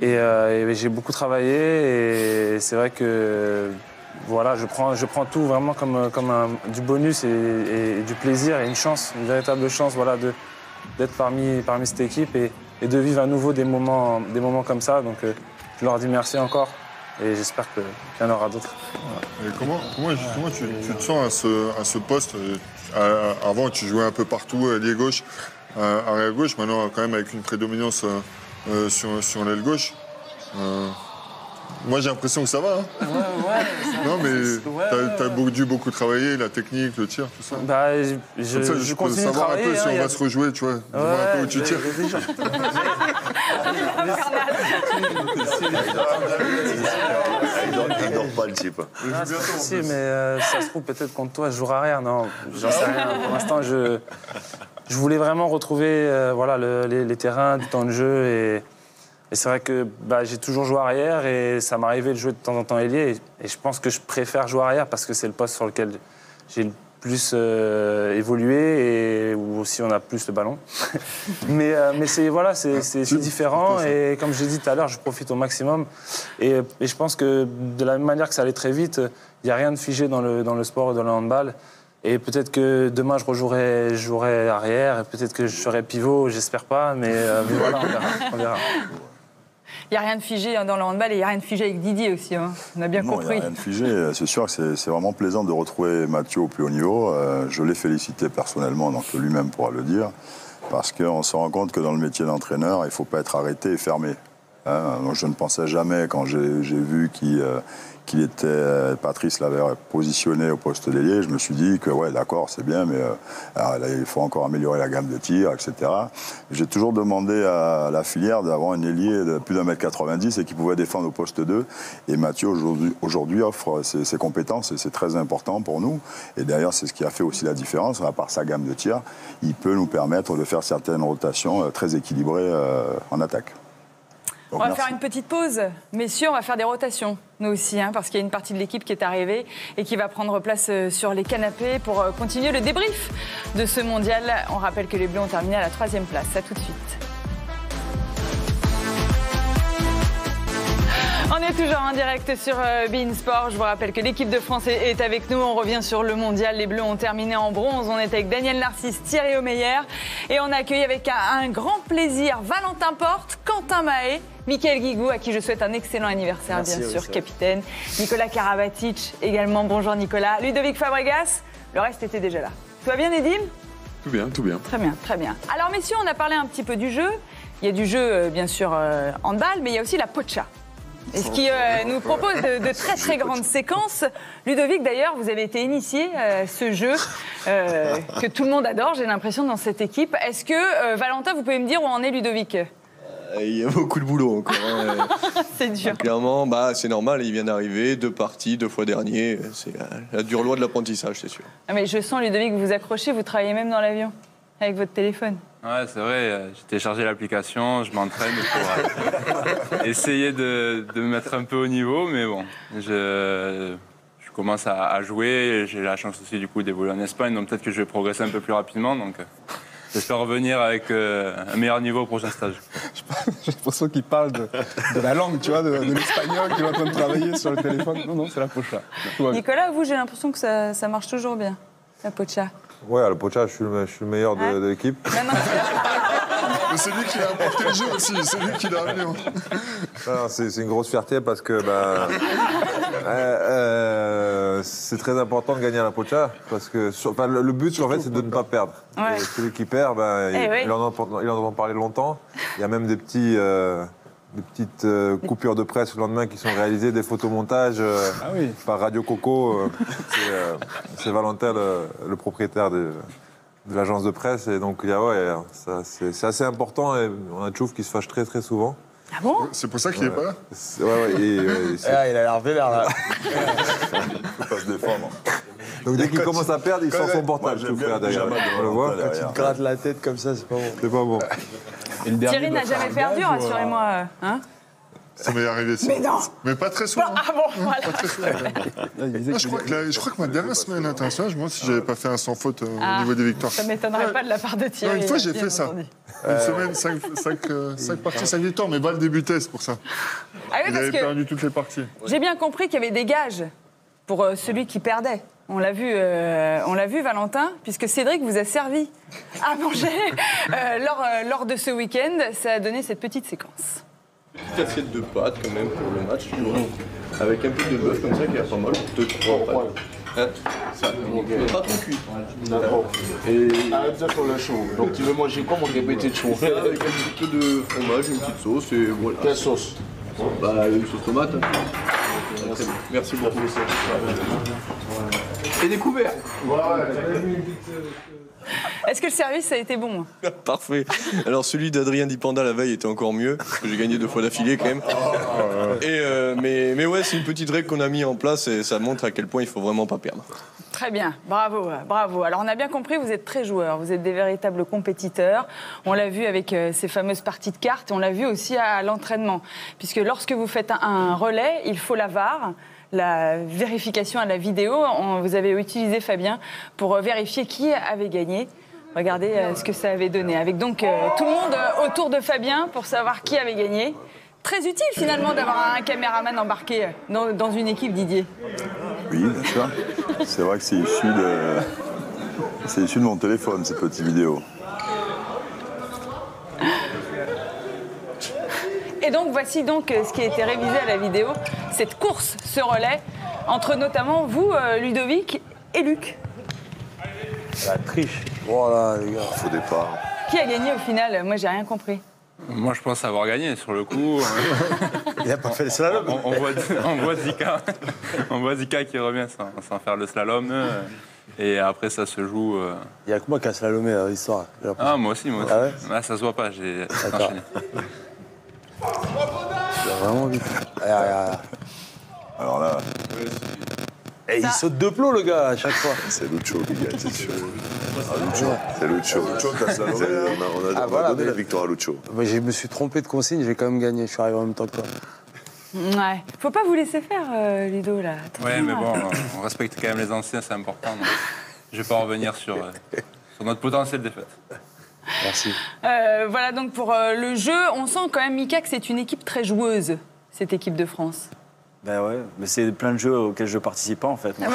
Et j'ai beaucoup travaillé et c'est vrai que je prends tout vraiment comme du bonus et du plaisir et une chance, une véritable chance d'être parmi cette équipe et de vivre à nouveau des moments comme ça. Donc je leur dis merci encore. Et j'espère qu'il y en aura d'autres. Et comment justement tu te sens à ce poste? Avant, tu jouais un peu partout, ailier gauche, arrière gauche. Maintenant, quand même, avec une prédominance sur l'aile gauche. Moi, j'ai l'impression que ça va. Hein. Non, mais t'as dû beaucoup travailler, la technique, le tir, tout ça. Bah, je peux savoir un peu si on va se rejouer, tu vois. Dis-moi un peu où tu tires. Il dort pas le type. Si, mais ça se trouve peut-être contre toi, je jouerai arrière. Non, j'en sais rien. Pour l'instant, je voulais vraiment retrouver les terrains, du temps de jeu. Et c'est vrai que j'ai toujours joué arrière et ça m'arrivait de jouer de temps en temps ailier. Et je pense que je préfère jouer arrière parce que c'est le poste sur lequel j'ai le plus évolué et où aussi on a plus le ballon. mais c'est différent et comme j'ai dit tout à l'heure, je profite au maximum. Et je pense que de la même manière que ça allait très vite, il n'y a rien de figé dans le sport et dans le handball. Et peut-être que demain je jouerai arrière, et peut-être que je serai pivot, j'espère pas, mais voilà, on verra. Il n'y a rien de figé dans le handball et il n'y a rien de figé avec Didier aussi, hein. On a bien compris. Il n'y a rien de figé. C'est sûr que c'est vraiment plaisant de retrouver Mathieu au plus haut niveau. Je l'ai félicité personnellement, donc lui-même pourra le dire, parce qu'on se rend compte que dans le métier d'entraîneur, il ne faut pas être arrêté et fermé. Donc je ne pensais jamais, quand j'ai vu qu'il était, Patrice l'avait positionné au poste d'ailier, je me suis dit que ouais, d'accord, c'est bien, mais là, il faut encore améliorer la gamme de tir, etc. J'ai toujours demandé à la filière d'avoir un ailier de plus d'1m90 et qui pouvait défendre au poste 2. Et Mathieu aujourd'hui offre ses compétences et c'est très important pour nous. Et d'ailleurs, c'est ce qui a fait aussi la différence. À part sa gamme de tir, il peut nous permettre de faire certaines rotations très équilibrées en attaque. Donc, on va faire une petite pause. Messieurs, on va faire des rotations, nous aussi, parce qu'il y a une partie de l'équipe qui est arrivée et qui va prendre place sur les canapés pour continuer le débrief de ce mondial. On rappelle que les Bleus ont terminé à la 3e place. À tout de suite. On est toujours en direct sur beIN Sport. Je vous rappelle que l'équipe de France est avec nous. On revient sur le mondial. Les Bleus ont terminé en bronze. On est avec Daniel Narcisse, Thierry Omeyer. Et on accueille avec un grand plaisir Valentin Porte, Quentin Mahé, Mickaël Guigou, à qui je souhaite un excellent anniversaire, merci, bien sûr, capitaine. Nicolas Karabatic également. Bonjour Nicolas. Ludovic Fabregas. Le reste était déjà là. Tout va bien, Nedim ? Tout bien, tout bien. Très bien, très bien. Alors messieurs, on a parlé un petit peu du jeu. Il y a du jeu, bien sûr, handball, mais il y a aussi la pocha. Et ce qui nous propose de très très grandes séquences. Ludovic, d'ailleurs, vous avez été initié à ce jeu que tout le monde adore, j'ai l'impression, dans cette équipe. Est-ce que, Valentin, vous pouvez me dire où en est Ludovic ? Il y a beaucoup de boulot encore. C'est dur. Clairement, c'est normal, il vient d'arriver, 2 parties, 2 fois dernier. C'est la dure loi de l'apprentissage, c'est sûr. Ah, mais je sens, Ludovic, vous accrochez, vous travaillez même dans l'avion, avec votre téléphone. Ouais, c'est vrai, j'ai téléchargé l'application, je m'entraîne pour essayer de me mettre un peu au niveau, mais bon, je commence à jouer, j'ai la chance aussi du coup d'évoluer en Espagne, donc peut-être que je vais progresser un peu plus rapidement, donc j'espère revenir avec un meilleur niveau au prochain stage. J'ai l'impression qu'il parle de la langue, tu vois, de l'espagnol, qu'il est en train de travailler sur le téléphone. Non, c'est la pocha. Nicolas, vous, j'ai l'impression que ça marche toujours bien, la pocha. Ouais, à la pocha, je suis le meilleur de l'équipe. Mais c'est lui qui a apporté le jeu aussi, c'est lui qui l'a amené. C'est une grosse fierté parce que c'est très important de gagner à la pocha. Parce que le but, en fait, c'est de ne pas perdre. Ouais. Et celui qui perd, il en entend parler longtemps. Il y a même des petits des petites coupures de presse le lendemain qui sont réalisées, des photomontages par Radio Coco. C'est Valentin, le propriétaire de l'agence de presse. Et donc, c'est assez important. Et on a Tchouf qui se fâche très, très souvent. Ah bon? C'est pour ça qu'il n'est pas là? Il a l'air vénère, là. Il ne faut pas se défendre. Donc dès qu'il commence à perdre, il sort son portable. On le voit. Quand tu te grattes la tête comme ça, c'est pas bon. C'est pas bon. Thierry n'a jamais perdu, rassurez-moi. Hein? Ça m'est arrivé ça. Mais non. Mais pas très souvent. Ah bon, voilà. Pas très souvent. Je crois que ma dernière semaine internationale, je me demande si j'avais pas fait un sans faute au niveau des victoires. Ça m'étonnerait pas de la part de Thierry. Non, une fois, j'ai fait ça. Une semaine, 5 parties, 5 victoires, mais Val débutait, c'est pour ça. Ah oui, il avait perdu toutes les parties. J'ai bien compris qu'il y avait des gages pour celui qui perdait. On l'a vu, Valentin, puisque Cédric vous a servi à manger lors de ce week-end. Ça a donné cette petite séquence. Petite assiette de pâtes quand même pour le match, avec un peu de bœuf comme ça qui est pas mal, 2-3 pâtes. Ça, pas trop cuit. D'accord. Et ça sur le chaud. Donc tu veux manger quoi, mon répété de chaud? Avec un petit peu de fromage, une petite sauce et voilà. Quelle sauce? Bah une sauce tomate. Merci beaucoup. Et des couverts. Est-ce que le service a été bon? Parfait. Alors celui d'Adrien Dipanda la veille était encore mieux, parce que j'ai gagné 2 fois d'affilée quand même. Et, mais ouais, c'est une petite règle qu'on a mis en place et ça montre à quel point il faut vraiment pas perdre. Très bien, bravo, bravo. Alors on a bien compris, vous êtes très joueurs, vous êtes des véritables compétiteurs. On l'a vu avec ces fameuses parties de cartes et on l'a vu aussi à l'entraînement. Puisque lorsque vous faites un relais, il faut la VAR. La vérification à la vidéo, vous avez utilisé Fabien pour vérifier qui avait gagné. Regardez ce que ça avait donné. Avec donc tout le monde autour de Fabien pour savoir qui avait gagné. Très utile finalement d'avoir un caméraman embarqué dans une équipe, Didier. Oui, bien sûr. C'est vrai que c'est issu de mon téléphone, cette petite vidéo. Et donc voici donc ce qui a été révisé à la vidéo, cette course, ce relais, entre notamment vous, Ludovic, et Luc. La triche. Voilà, les gars. Faux départ. Qui a gagné au final? Moi, j'ai rien compris. Moi, je pense avoir gagné sur le coup. Il n'a pas fait le slalom. On voit Zika qui revient sans faire le slalom. Et après, ça se joue. Il n'y a que moi qui a slalomé l'histoire. Ah, moi aussi. Ah ouais? Là, ça se voit pas, j'ai enchaîné. C'est vraiment vite. Alors là. Et il saute de plomb, le gars, à chaque fois. C'est Lucho qui gagne, c'est sûr. C'est Lucho. On a donné la victoire à Lucho. Je me suis trompé de consigne, j'ai quand même gagné. Je suis arrivé en même temps que toi. Ouais. Faut pas vous laisser faire, Ludo, là. Ouais, mais bon, on respecte quand même les anciens, c'est important. Donc je vais pas revenir sur notre potentiel défaite. Merci. Voilà donc pour le jeu. On sent quand même, Mika, que c'est une équipe très joueuse, cette équipe de France. Ben ouais, mais c'est plein de jeux auxquels je participe pas en fait. Ouais.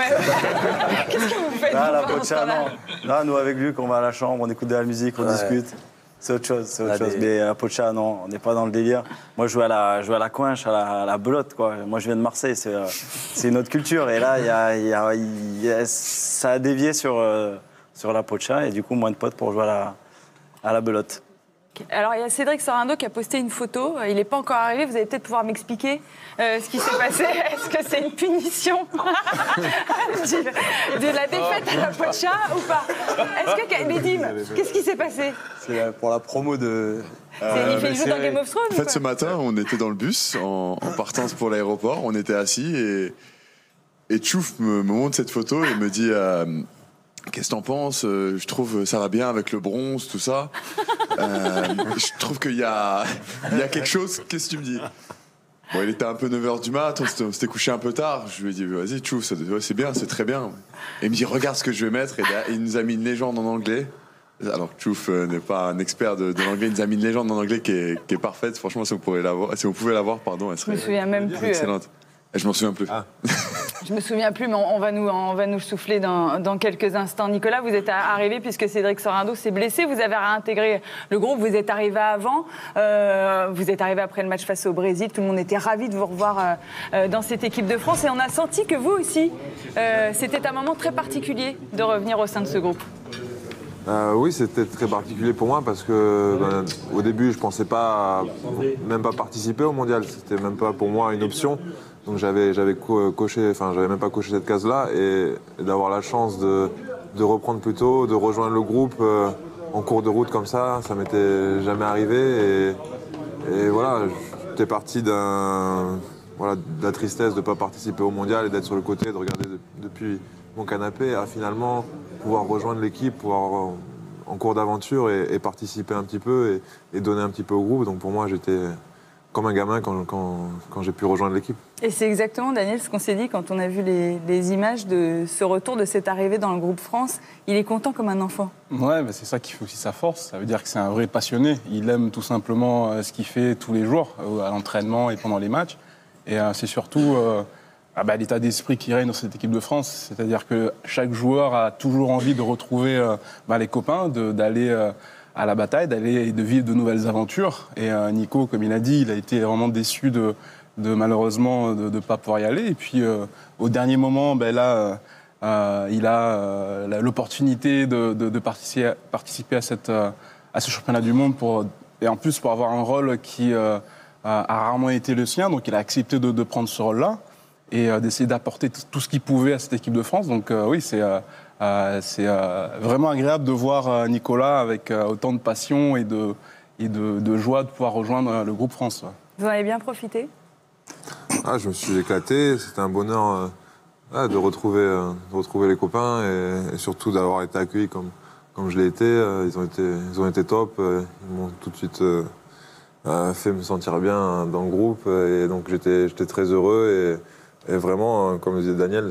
Qu'est-ce que vous faites? La pocha, non. Là, nous avec Luc, on va à la chambre, on écoute de la musique, on discute. C'est autre chose, Mais la pocha, non, on n'est pas dans le délire. Moi, je joue à la coinche, à la belote, quoi. Moi, je viens de Marseille, c'est une autre culture. Et là, ça a dévié sur la pocha et du coup, moins de potes pour jouer à la belote. Alors, il y a Cédric Sorando qui a posté une photo. Il n'est pas encore arrivé. Vous allez peut-être pouvoir m'expliquer ce qui s'est passé. Est-ce que c'est une punition de la défaite à la pocha ou pas? Est-ce que Nedim, qu'est-ce qui s'est passé? C'est pour la promo de... Il joue dans Game of Thrones? En fait, ce matin, on était dans le bus en partance pour l'aéroport. On était assis et Tchouf me montre cette photo et me dit... Qu'est-ce que t'en penses? Je trouve ça va bien avec le bronze, tout ça. Je trouve qu'il y a quelque chose. Qu'est-ce que tu me dis? Bon, il était un peu 9h du mat, on s'était couché un peu tard. Je lui ai dit, vas-y, Tchouf, c'est bien, c'est très bien. Et il me dit, regarde ce que je vais mettre. Et il nous a mis une légende en anglais. Alors, Tchouf n'est pas un expert de l'anglais. Il nous a mis une légende en anglais qui est parfaite. Franchement, si vous pouvez la voir, pardon, elle serait Je me souviens même plus. Excellente. Je m'en souviens plus. Je me souviens plus, mais on va nous souffler dans quelques instants. Nicolas, vous êtes arrivé puisque Cédric Sorando s'est blessé. Vous avez réintégré le groupe. Vous êtes arrivé avant. Vous êtes arrivé après le match face au Brésil. Tout le monde était ravi de vous revoir dans cette équipe de France. Et on a senti que vous aussi, c'était un moment très particulier de revenir au sein de ce groupe. Oui, c'était très particulier pour moi parce que au début, je pensais même pas participer au mondial. C'était même pas pour moi une option. Donc j'avais coché, enfin j'avais même pas coché cette case-là et d'avoir la chance de reprendre plus tôt, de rejoindre le groupe en cours de route comme ça m'était jamais arrivé et voilà, j'étais parti de la tristesse de ne pas participer au mondial et d'être sur le côté, de regarder depuis mon canapé à finalement pouvoir rejoindre l'équipe, pouvoir en cours d'aventure et participer un petit peu et donner un petit peu au groupe. Donc pour moi, j'étais comme un gamin quand j'ai pu rejoindre l'équipe. Et c'est exactement, Daniel, ce qu'on s'est dit quand on a vu les images de ce retour, de cette arrivée dans le groupe France. Il est content comme un enfant. Ouais, bah c'est ça qui fait aussi sa force. Ça veut dire que c'est un vrai passionné. Il aime tout simplement ce qu'il fait tous les jours, à l'entraînement et pendant les matchs. Et c'est surtout l'état d'esprit qui règne dans cette équipe de France. C'est-à-dire que chaque joueur a toujours envie de retrouver les copains, d'aller à la bataille, de vivre de nouvelles aventures. Et Nico, comme il a dit, il a été vraiment déçu de malheureusement de ne pas pouvoir y aller. Et puis au dernier moment, il a l'opportunité de participer à ce championnat du monde et en plus pour avoir un rôle qui a rarement été le sien. Donc il a accepté de prendre ce rôle-là et d'essayer d'apporter tout ce qu'il pouvait à cette équipe de France. Donc oui, c'est vraiment agréable de voir Nicolas avec autant de passion et de joie de pouvoir rejoindre le groupe France. Vous en avez bien profité ? Je me suis éclaté. C'était un bonheur de retrouver les copains et surtout d'avoir été accueilli comme je l'ai été. Ils ont été top. Ils m'ont tout de suite fait me sentir bien dans le groupe. Et donc j'étais très heureux. Et vraiment, comme le disait Daniel,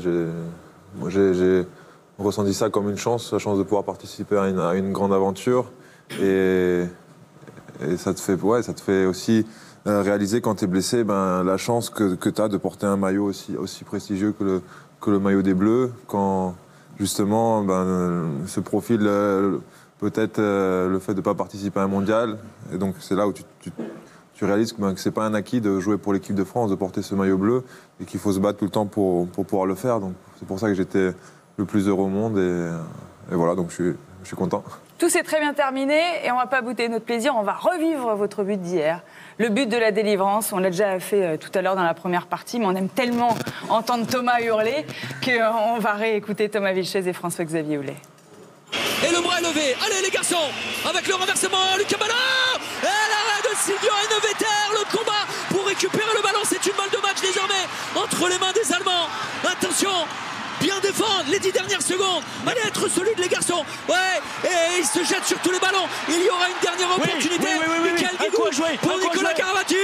j'ai ressenti ça comme une chance, la chance de pouvoir participer à une grande aventure. Et ça te fait aussi réaliser quand tu es blessé la chance que tu as de porter un maillot aussi prestigieux que le maillot des Bleus, quand justement se profile peut-être le fait de ne pas participer à un mondial. Et donc c'est là où tu réalises que c'est pas un acquis de jouer pour l'équipe de France, de porter ce maillot bleu, et qu'il faut se battre tout le temps pour pouvoir le faire. Donc c'est pour ça que j'étais le plus heureux au monde et voilà, donc je suis content. Tout s'est très bien terminé et on ne va pas bouder notre plaisir, on va revivre votre but d'hier. Le but de la délivrance, on l'a déjà fait tout à l'heure dans la première partie, mais on aime tellement entendre Thomas hurler qu'on va réécouter Thomas Vilches et François-Xavier Houlet. Et le bras est levé, allez les garçons, avec le renversement, Lucas Ballon et l'arrêt de Silvio Heinevetter, le combat pour récupérer le ballon, c'est une balle de match désormais entre les mains des Allemands. Attention, bien défendre les 10 dernières secondes. Allez être solide les garçons. Ouais, et il se jette sur tous les ballons. Il y aura une dernière opportunité. Michael Guigou pour Nicolas Karabatic.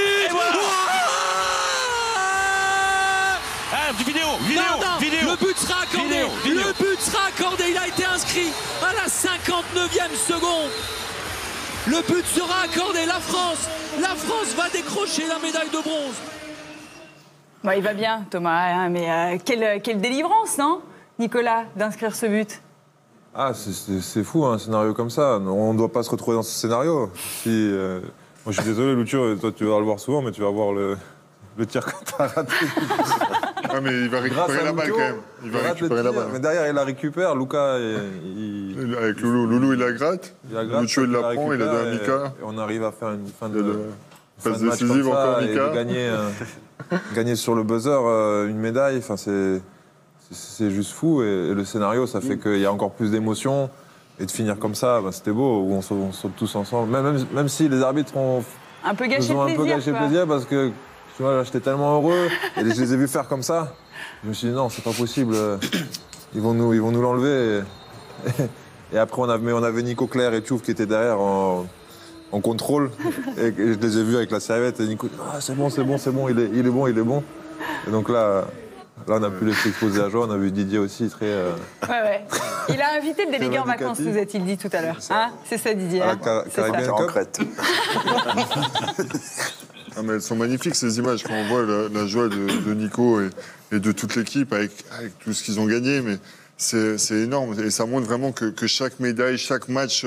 Vidéo. Le but sera accordé. Le but sera accordé. Il a été inscrit à la 59e seconde. Le but sera accordé. La France va décrocher la médaille de bronze. Bon, il va bien, Thomas, mais quelle délivrance, non, Nicolas, d'inscrire ce but? C'est fou, un scénario comme ça. On ne doit pas se retrouver dans ce scénario. Moi, je suis désolé, Lucio, toi, tu vas le voir souvent, mais tu vas voir le tir que tu as raté. Mais il va récupérer la balle, quand même. Il va récupérer la balle. Mais derrière, il la récupère. Lucas, avec Loulou, il la gratte. Lucio, il la prend, il la donne à Mika. Et on arrive à faire une fin de passe décisive encore, Mika. Et de gagner sur le buzzer une médaille, enfin, c'est juste fou. Et le scénario, ça fait qu'il y a encore plus d'émotions. Et de finir comme ça, c'était beau, où on saute tous ensemble. Même si les arbitres ont un peu gâché le plaisir, parce que tu vois, j'étais tellement heureux. Et je les ai vus faire comme ça. Je me suis dit non, c'est pas possible. Ils vont nous l'enlever. Et après, on avait Nico Clerc et Tchouf qui étaient derrière en contrôle. Et je les ai vus avec la serviette. Et Nico dit c'est bon, il est bon. Et donc là, on a pu laisser exposer à joie. On a vu Didier aussi très. Ouais. Il a invité le délégué en vacances, vous a-t-il dit tout à l'heure. C'est ça, Didier. En Crète. Mais elles sont magnifiques ces images quand on voit la joie de Nico et de toute l'équipe avec tout ce qu'ils ont gagné. Mais c'est énorme et ça montre vraiment que chaque médaille, chaque match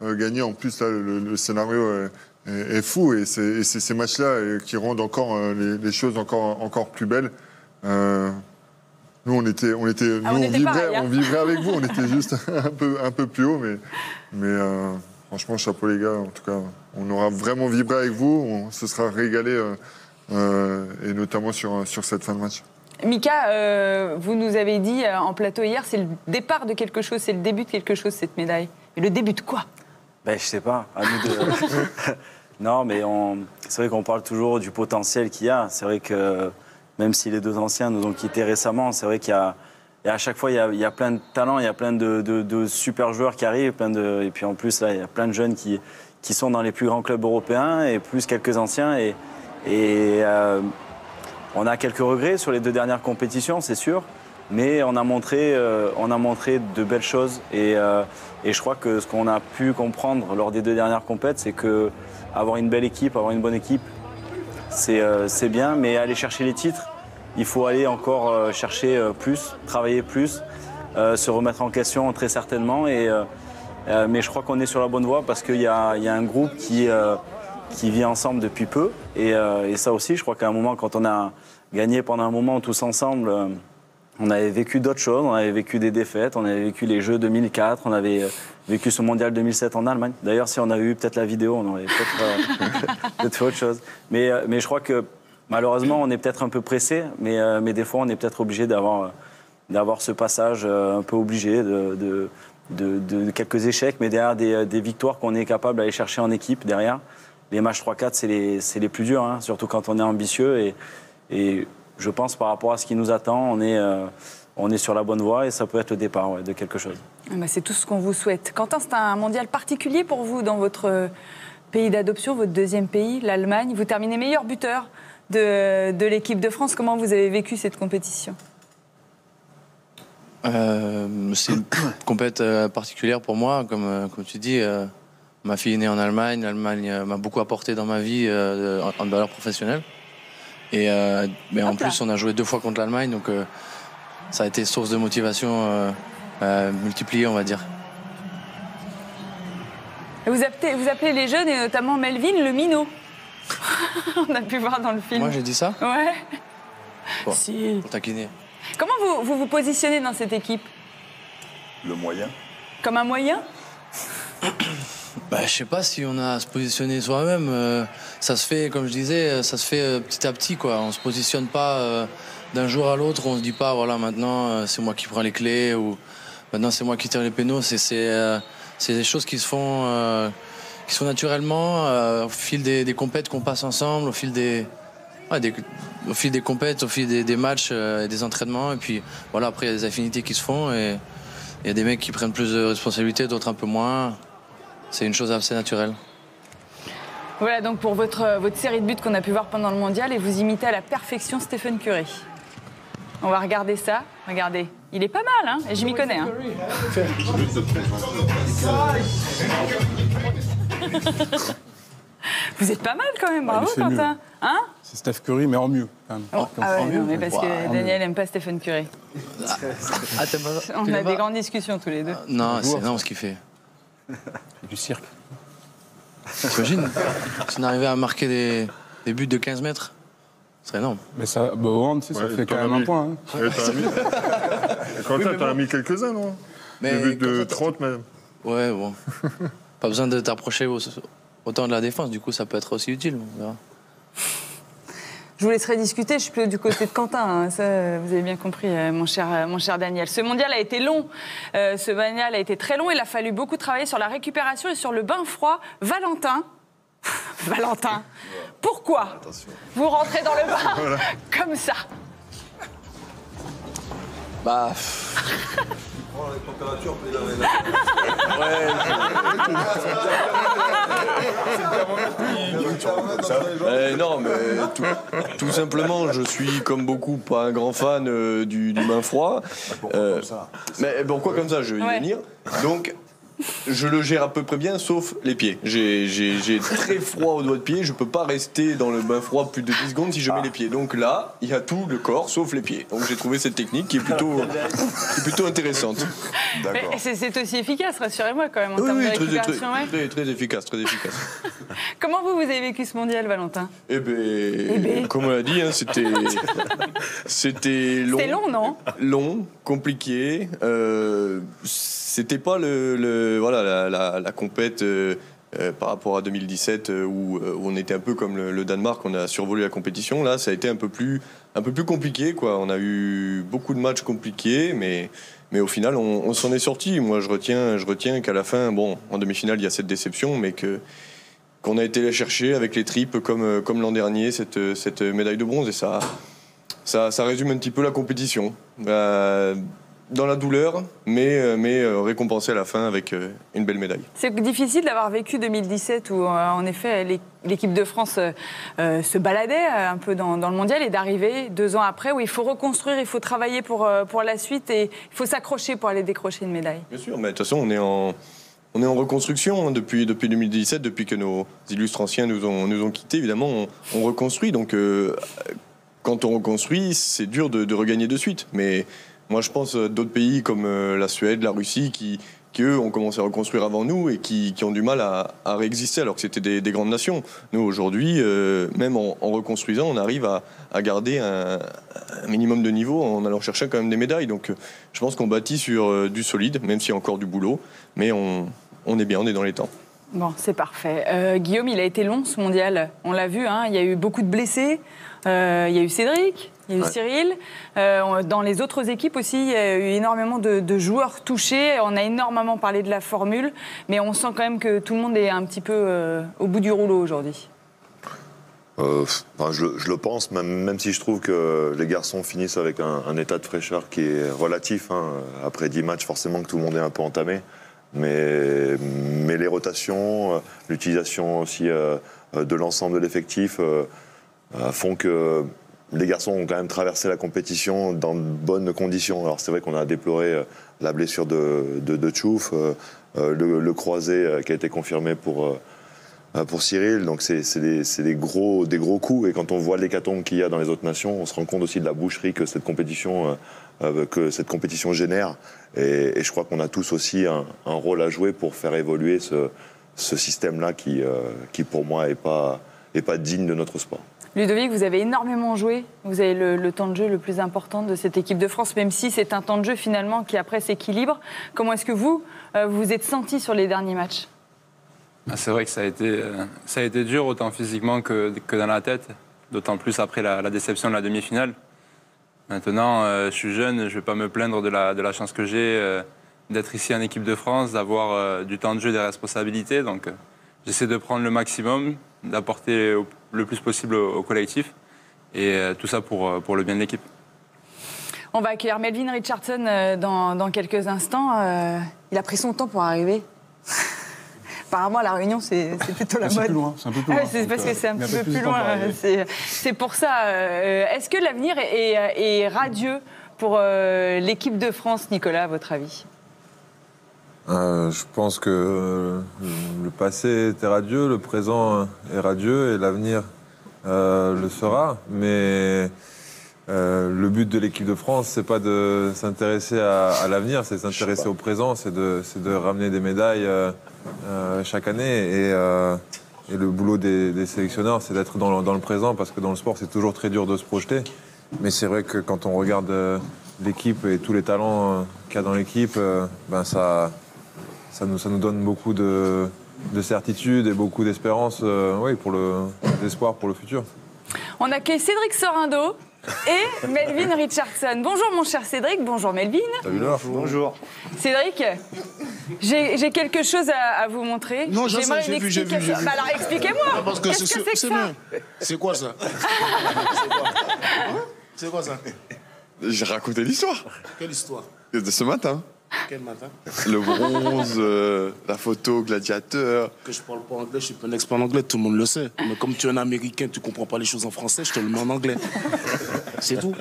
gagné, en plus là, le scénario est fou et c'est ces matchs-là qui rendent encore les choses encore plus belles. Nous, on vibrait avec vous. On était juste un peu plus haut, mais franchement, chapeau les gars. En tout cas, on aura vraiment vibré avec vous. On se sera régalé, et notamment sur cette fin de match. Mika, vous nous avez dit en plateau hier, c'est le départ de quelque chose, c'est le début de quelque chose, cette médaille. Et le début de quoi? Je sais pas. À nous de... Non, mais c'est vrai qu'on parle toujours du potentiel qu'il y a. C'est vrai que même si les deux anciens nous ont quittés récemment, c'est vrai qu'il y a... Et à chaque fois, il y a plein de talents, il y a plein de super joueurs qui arrivent. Et puis en plus, là, il y a plein de jeunes qui sont dans les plus grands clubs européens, et plus quelques anciens. On a quelques regrets sur les 2 dernières compétitions, c'est sûr. Mais on a montré de belles choses. Et je crois que ce qu'on a pu comprendre lors des 2 dernières compètes, c'est qu'avoir une belle équipe, avoir une bonne équipe, c'est bien. Mais aller chercher les titres, il faut aller encore chercher plus, travailler plus, se remettre en question très certainement. Mais je crois qu'on est sur la bonne voie parce qu'il y a un groupe qui vit ensemble depuis peu. Et ça aussi, je crois qu'à un moment, quand on a gagné pendant un moment tous ensemble, on avait vécu d'autres choses. On avait vécu des défaites, on avait vécu les Jeux 2004, on avait vécu ce Mondial 2007 en Allemagne. D'ailleurs, si on avait eu peut-être la vidéo, on aurait peut-être fait autre chose. Mais je crois que malheureusement, on est peut-être un peu pressé, mais des fois, on est peut-être obligé d'avoir ce passage un peu obligé de quelques échecs, mais derrière des victoires qu'on est capable d'aller chercher en équipe derrière. Les matchs 3-4, c'est les plus durs, hein, surtout quand on est ambitieux. Et je pense, par rapport à ce qui nous attend, on est sur la bonne voie et ça peut être le départ de quelque chose. C'est tout ce qu'on vous souhaite. Quentin, c'est un mondial particulier pour vous dans votre pays d'adoption, votre 2e pays, l'Allemagne. Vous terminez meilleur buteur de l'équipe de France. Comment vous avez vécu cette compétition? C'est une compétition particulière pour moi, comme tu dis. Ma fille est née en Allemagne. L'Allemagne m'a beaucoup apporté dans ma vie en valeur professionnelle. Mais en plus, on a joué 2 fois contre l'Allemagne, donc ça a été source de motivation multipliée, on va dire. Vous appelez les jeunes, et notamment Melvin, le minot. On a pu voir dans le film. Moi, j'ai dit ça? Ouais. Bon, si. pour taquiner. Comment vous positionnez dans cette équipe? Le moyen. Comme un moyen? Je sais pas si on a à se positionner soi-même. Ça se fait, comme je disais, ça se fait petit à petit, quoi. On se positionne pas d'un jour à l'autre. On se dit pas, voilà, maintenant c'est moi qui prends les clés ou maintenant c'est moi qui tire les pénaux. C'est des choses qui se font naturellement au fil des compètes qu'on passe ensemble, au fil des compètes, au fil des matchs et des entraînements. Et puis voilà, après il y a des affinités qui se font et il y a des mecs qui prennent plus de responsabilités, d'autres un peu moins. C'est une chose assez naturelle. Voilà donc pour votre série de buts qu'on a pu voir pendant le mondial, et vous imitez à la perfection Stephen Curry. On va regarder ça. Regardez, il est pas mal, hein, et je m'y connais. Hein. Vous êtes pas mal quand même, bravo Quentin. Hein? C'est Steph Curry, mais en mieux. Quand même. En mieux, mais parce que Daniel n'aime pas Stephen Curry. On a des grandes discussions tous les deux. Non, c'est énorme ce qu'il fait. C'est du cirque. T'imagines si on arrivait à marquer des buts de 15 mètres, ce serait énorme. Mais ça, ça fait quand même un point. Hein. Quentin, t'en as mis quelques-uns, non? Des buts de 30 même. Ouais, bon. Pas besoin de t'approcher autant de la défense, du coup ça peut être aussi utile. On verra. Je vous laisserai discuter, je suis plus du côté de Quentin, hein. Ça, vous avez bien compris, mon cher Daniel. Ce mondial a été long, ce mondial a été très long, il a fallu beaucoup travailler sur la récupération et sur le bain froid. Valentin, pourquoi vous rentrez dans le bain comme ça? Non, mais tout simplement, je suis comme beaucoup pas un grand fan du bain froid. Mais pourquoi comme ça? Je vais y venir. Donc, Je le gère à peu près bien, sauf les pieds. J'ai très froid aux doigts de pied. Je peux pas rester dans le bain froid plus de 10 secondes si je mets les pieds. Donc là, il y a tout le corps, sauf les pieds. Donc j'ai trouvé cette technique qui est plutôt intéressante. Mais c'est aussi efficace, rassurez-moi quand même, en termes de récupération. Très efficace, très efficace. Comment vous avez vécu ce mondial, Valentin? Comme on l'a dit, hein, c'était long. C'était long, non? Long, compliqué. C'était pas la compète par rapport à 2017 où on était un peu comme le Danemark, on a survolé la compétition. Là, ça a été un peu plus compliqué, quoi. On a eu beaucoup de matchs compliqués, mais au final, on s'en est sorti. Moi, je retiens qu'à la fin, bon, en demi-finale, il y a cette déception, mais qu'on a été les chercher avec les tripes comme l'an dernier, cette médaille de bronze, et ça résume un petit peu la compétition. Dans la douleur, mais récompensé à la fin avec une belle médaille. C'est difficile d'avoir vécu 2017 où, en effet, l'équipe de France se baladait un peu dans le mondial et d'arriver 2 ans après où il faut reconstruire, il faut travailler pour la suite et il faut s'accrocher pour aller décrocher une médaille. Bien sûr, mais de toute façon, on est en reconstruction hein, depuis 2017, depuis que nos illustres anciens nous ont quittés. Évidemment, on reconstruit. Donc, quand on reconstruit, c'est dur de regagner de suite. Mais moi, je pense d'autres pays comme la Suède, la Russie, qui eux ont commencé à reconstruire avant nous et qui ont du mal à réexister alors que c'était des grandes nations. Nous, aujourd'hui, même en reconstruisant, on arrive à garder un minimum de niveau en allant chercher quand même des médailles. Donc, je pense qu'on bâtit sur du solide, même s'il y a encore du boulot. Mais on est bien, on est dans les temps. Bon, c'est parfait. Guillaume, il a été long, ce mondial. On l'a vu, hein, il y a eu beaucoup de blessés. Il y a eu Cédric, il y a eu Cyril. Dans les autres équipes aussi, il y a eu énormément de joueurs touchés. On a énormément parlé de la formule, mais on sent quand même que tout le monde est un petit peu au bout du rouleau aujourd'hui. Je le pense, même si je trouve que les garçons finissent avec un état de fraîcheur qui est relatif. Hein. Après 10 matchs, forcément que tout le monde est un peu entamé. Mais les rotations, l'utilisation aussi de l'ensemble de l'effectif font que les garçons ont quand même traversé la compétition dans de bonnes conditions. Alors c'est vrai qu'on a déploré la blessure de Tchouf, le croisé qui a été confirmé pour Cyril. Donc c'est des gros coups. Et quand on voit l'hécatombe qu'il y a dans les autres nations, on se rend compte aussi de la boucherie que cette compétition génère. Et je crois qu'on a tous aussi un rôle à jouer pour faire évoluer ce système-là qui pour moi est pas digne de notre sport. Ludovic, vous avez énormément joué. Vous avez le temps de jeu le plus important de cette équipe de France, même si c'est un temps de jeu finalement qui après s'équilibre. Comment est-ce que vous vous êtes senti sur les derniers matchs? C'est vrai que ça a été dur, autant physiquement que dans la tête, d'autant plus après la déception de la demi-finale. Maintenant, je suis jeune, je ne vais pas me plaindre de la chance que j'ai d'être ici en équipe de France, d'avoir du temps de jeu, des responsabilités. Donc, j'essaie de prendre le maximum, d'apporter le plus possible au collectif, et tout ça pour le bien de l'équipe. On va accueillir Melvin Richardson dans quelques instants. Il a pris son temps pour arriver. Apparemment, à La Réunion, c'est plutôt la mode. C'est un peu plus loin. C'est parce que c'est un petit peu plus loin. C'est pour ça. Est-ce que l'avenir est radieux pour l'équipe de France, Nicolas, à votre avis? Je pense que le passé était radieux, le présent est radieux et l'avenir le sera. Mais le but de l'équipe de France, c'est pas de s'intéresser à l'avenir, c'est de s'intéresser au présent, c'est de ramener des médailles chaque année. Et le boulot des sélectionneurs, c'est d'être dans le présent, parce que dans le sport, c'est toujours très dur de se projeter. Mais c'est vrai que quand on regarde l'équipe et tous les talents qu'il y a dans l'équipe, ça nous donne beaucoup de certitude et beaucoup d'espérance, d'espoir pour le futur. On accueille Cédric Sorindo et Melvin Richardson. Bonjour mon cher Cédric, bonjour Melvin. Salut Laure. Bonjour. Cédric, j'ai quelque chose à vous montrer. Non, j'ai vu. Bah alors expliquez-moi. Qu'est-ce que c'est que ça? C'est quoi ça? C'est quoi ça? J'ai raconté l'histoire. Quelle histoire? De ce matin. Quel matin? Le bronze, la photo, gladiateur. Que je parle pas anglais, je suis pas un expert en anglais, tout le monde le sait. Mais comme tu es un Américain, tu comprends pas les choses en français, je te le mets en anglais. C'est tout.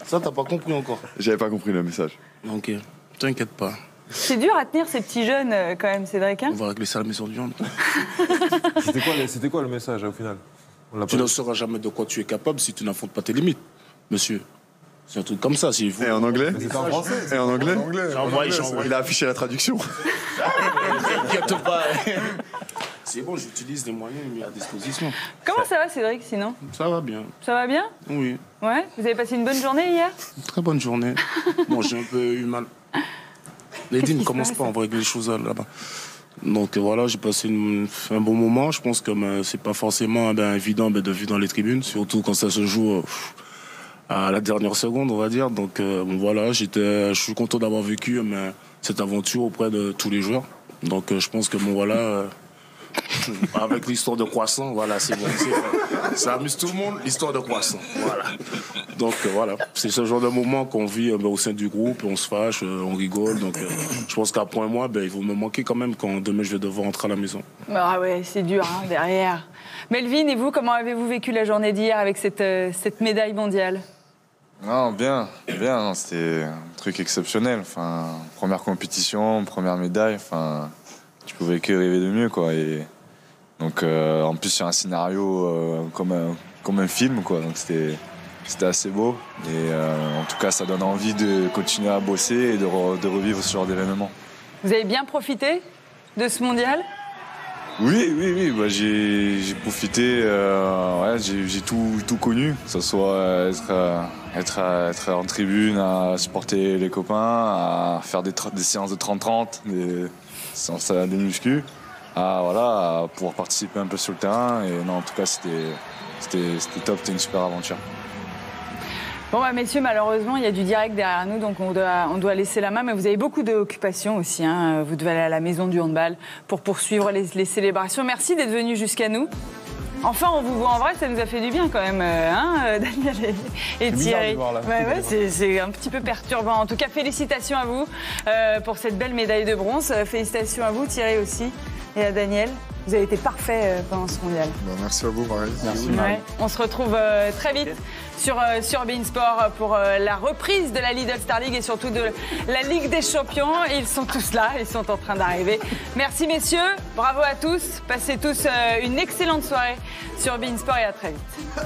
Ça, t'as pas compris encore. J'avais pas compris le message. Ok, t'inquiète pas. C'est dur à tenir ces petits jeunes quand même, Cédric. Hein, on va régler ça à la maison du viande. C'était quoi le message au final? Tu ne sauras jamais de quoi tu es capable si tu n'affrontes pas tes limites, monsieur. C'est un truc comme ça. Si vous... Et en anglais? C'est en français. Et en anglais? Il a affiché la traduction. T'inquiète pas. C'est bon, j'utilise les moyens mis à disposition. Comment ça va, Cédric, sinon? Ça va bien. Ça va bien? Oui. Ouais. Vous avez passé une bonne journée hier? Une très bonne journée. Bon, j'ai un peu eu mal. Lady ne commence pas, on va régler les choses là-bas. Donc voilà, j'ai passé un bon moment. Je pense que c'est pas forcément évident de vivre dans les tribunes, surtout quand ça se joue à la dernière seconde, on va dire. Donc voilà, je suis content d'avoir vécu cette aventure auprès de tous les joueurs. Donc je pense que voilà, avec l'histoire de Croissant, voilà, c'est bon. Ça amuse tout le monde, l'histoire de Croissant. Voilà. Donc voilà, c'est ce genre de moment qu'on vit au sein du groupe, on se fâche, on rigole. Donc je pense qu'après moi, il va me manquer quand même quand demain je vais devoir rentrer à la maison. Ah ouais, c'est dur derrière. Melvin, et vous, comment avez-vous vécu la journée d'hier avec cette médaille mondiale? Non, bien, c'était un truc exceptionnel. Enfin, première compétition, première médaille. Enfin, tu pouvais que rêver de mieux, quoi. Et donc, en plus, sur un scénario comme un film, quoi. Donc, c'était assez beau. Et en tout cas, ça donne envie de continuer à bosser et de revivre ce genre d'événement. Vous avez bien profité de ce mondial? Oui. Bah, j'ai profité. J'ai tout connu, que ce soit être en tribune, à supporter les copains, à faire des séances de 30-30, des séances de muscu, à pouvoir participer un peu sur le terrain. Et non, en tout cas, c'était top, c'était une super aventure. Bon, messieurs, malheureusement, il y a du direct derrière nous, donc on doit laisser la main. Mais vous avez beaucoup d'occupations aussi. Hein. Vous devez aller à la maison du handball pour poursuivre les célébrations. Merci d'être venus jusqu'à nous. Enfin, on vous voit en vrai, ça nous a fait du bien quand même, Daniel et Thierry. C'est un petit peu perturbant. En tout cas, félicitations à vous pour cette belle médaille de bronze. Félicitations à vous, Thierry aussi, et à Daniel. Vous avez été parfait pendant ce mondial. Merci à vous, Marie. Merci, Marie. On se retrouve très vite sur beIN pour la reprise de la Lidl Star League et surtout de la Ligue des Champions. Ils sont tous là, ils sont en train d'arriver. Merci, messieurs. Bravo à tous. Passez tous une excellente soirée sur beIN Sport et à très vite.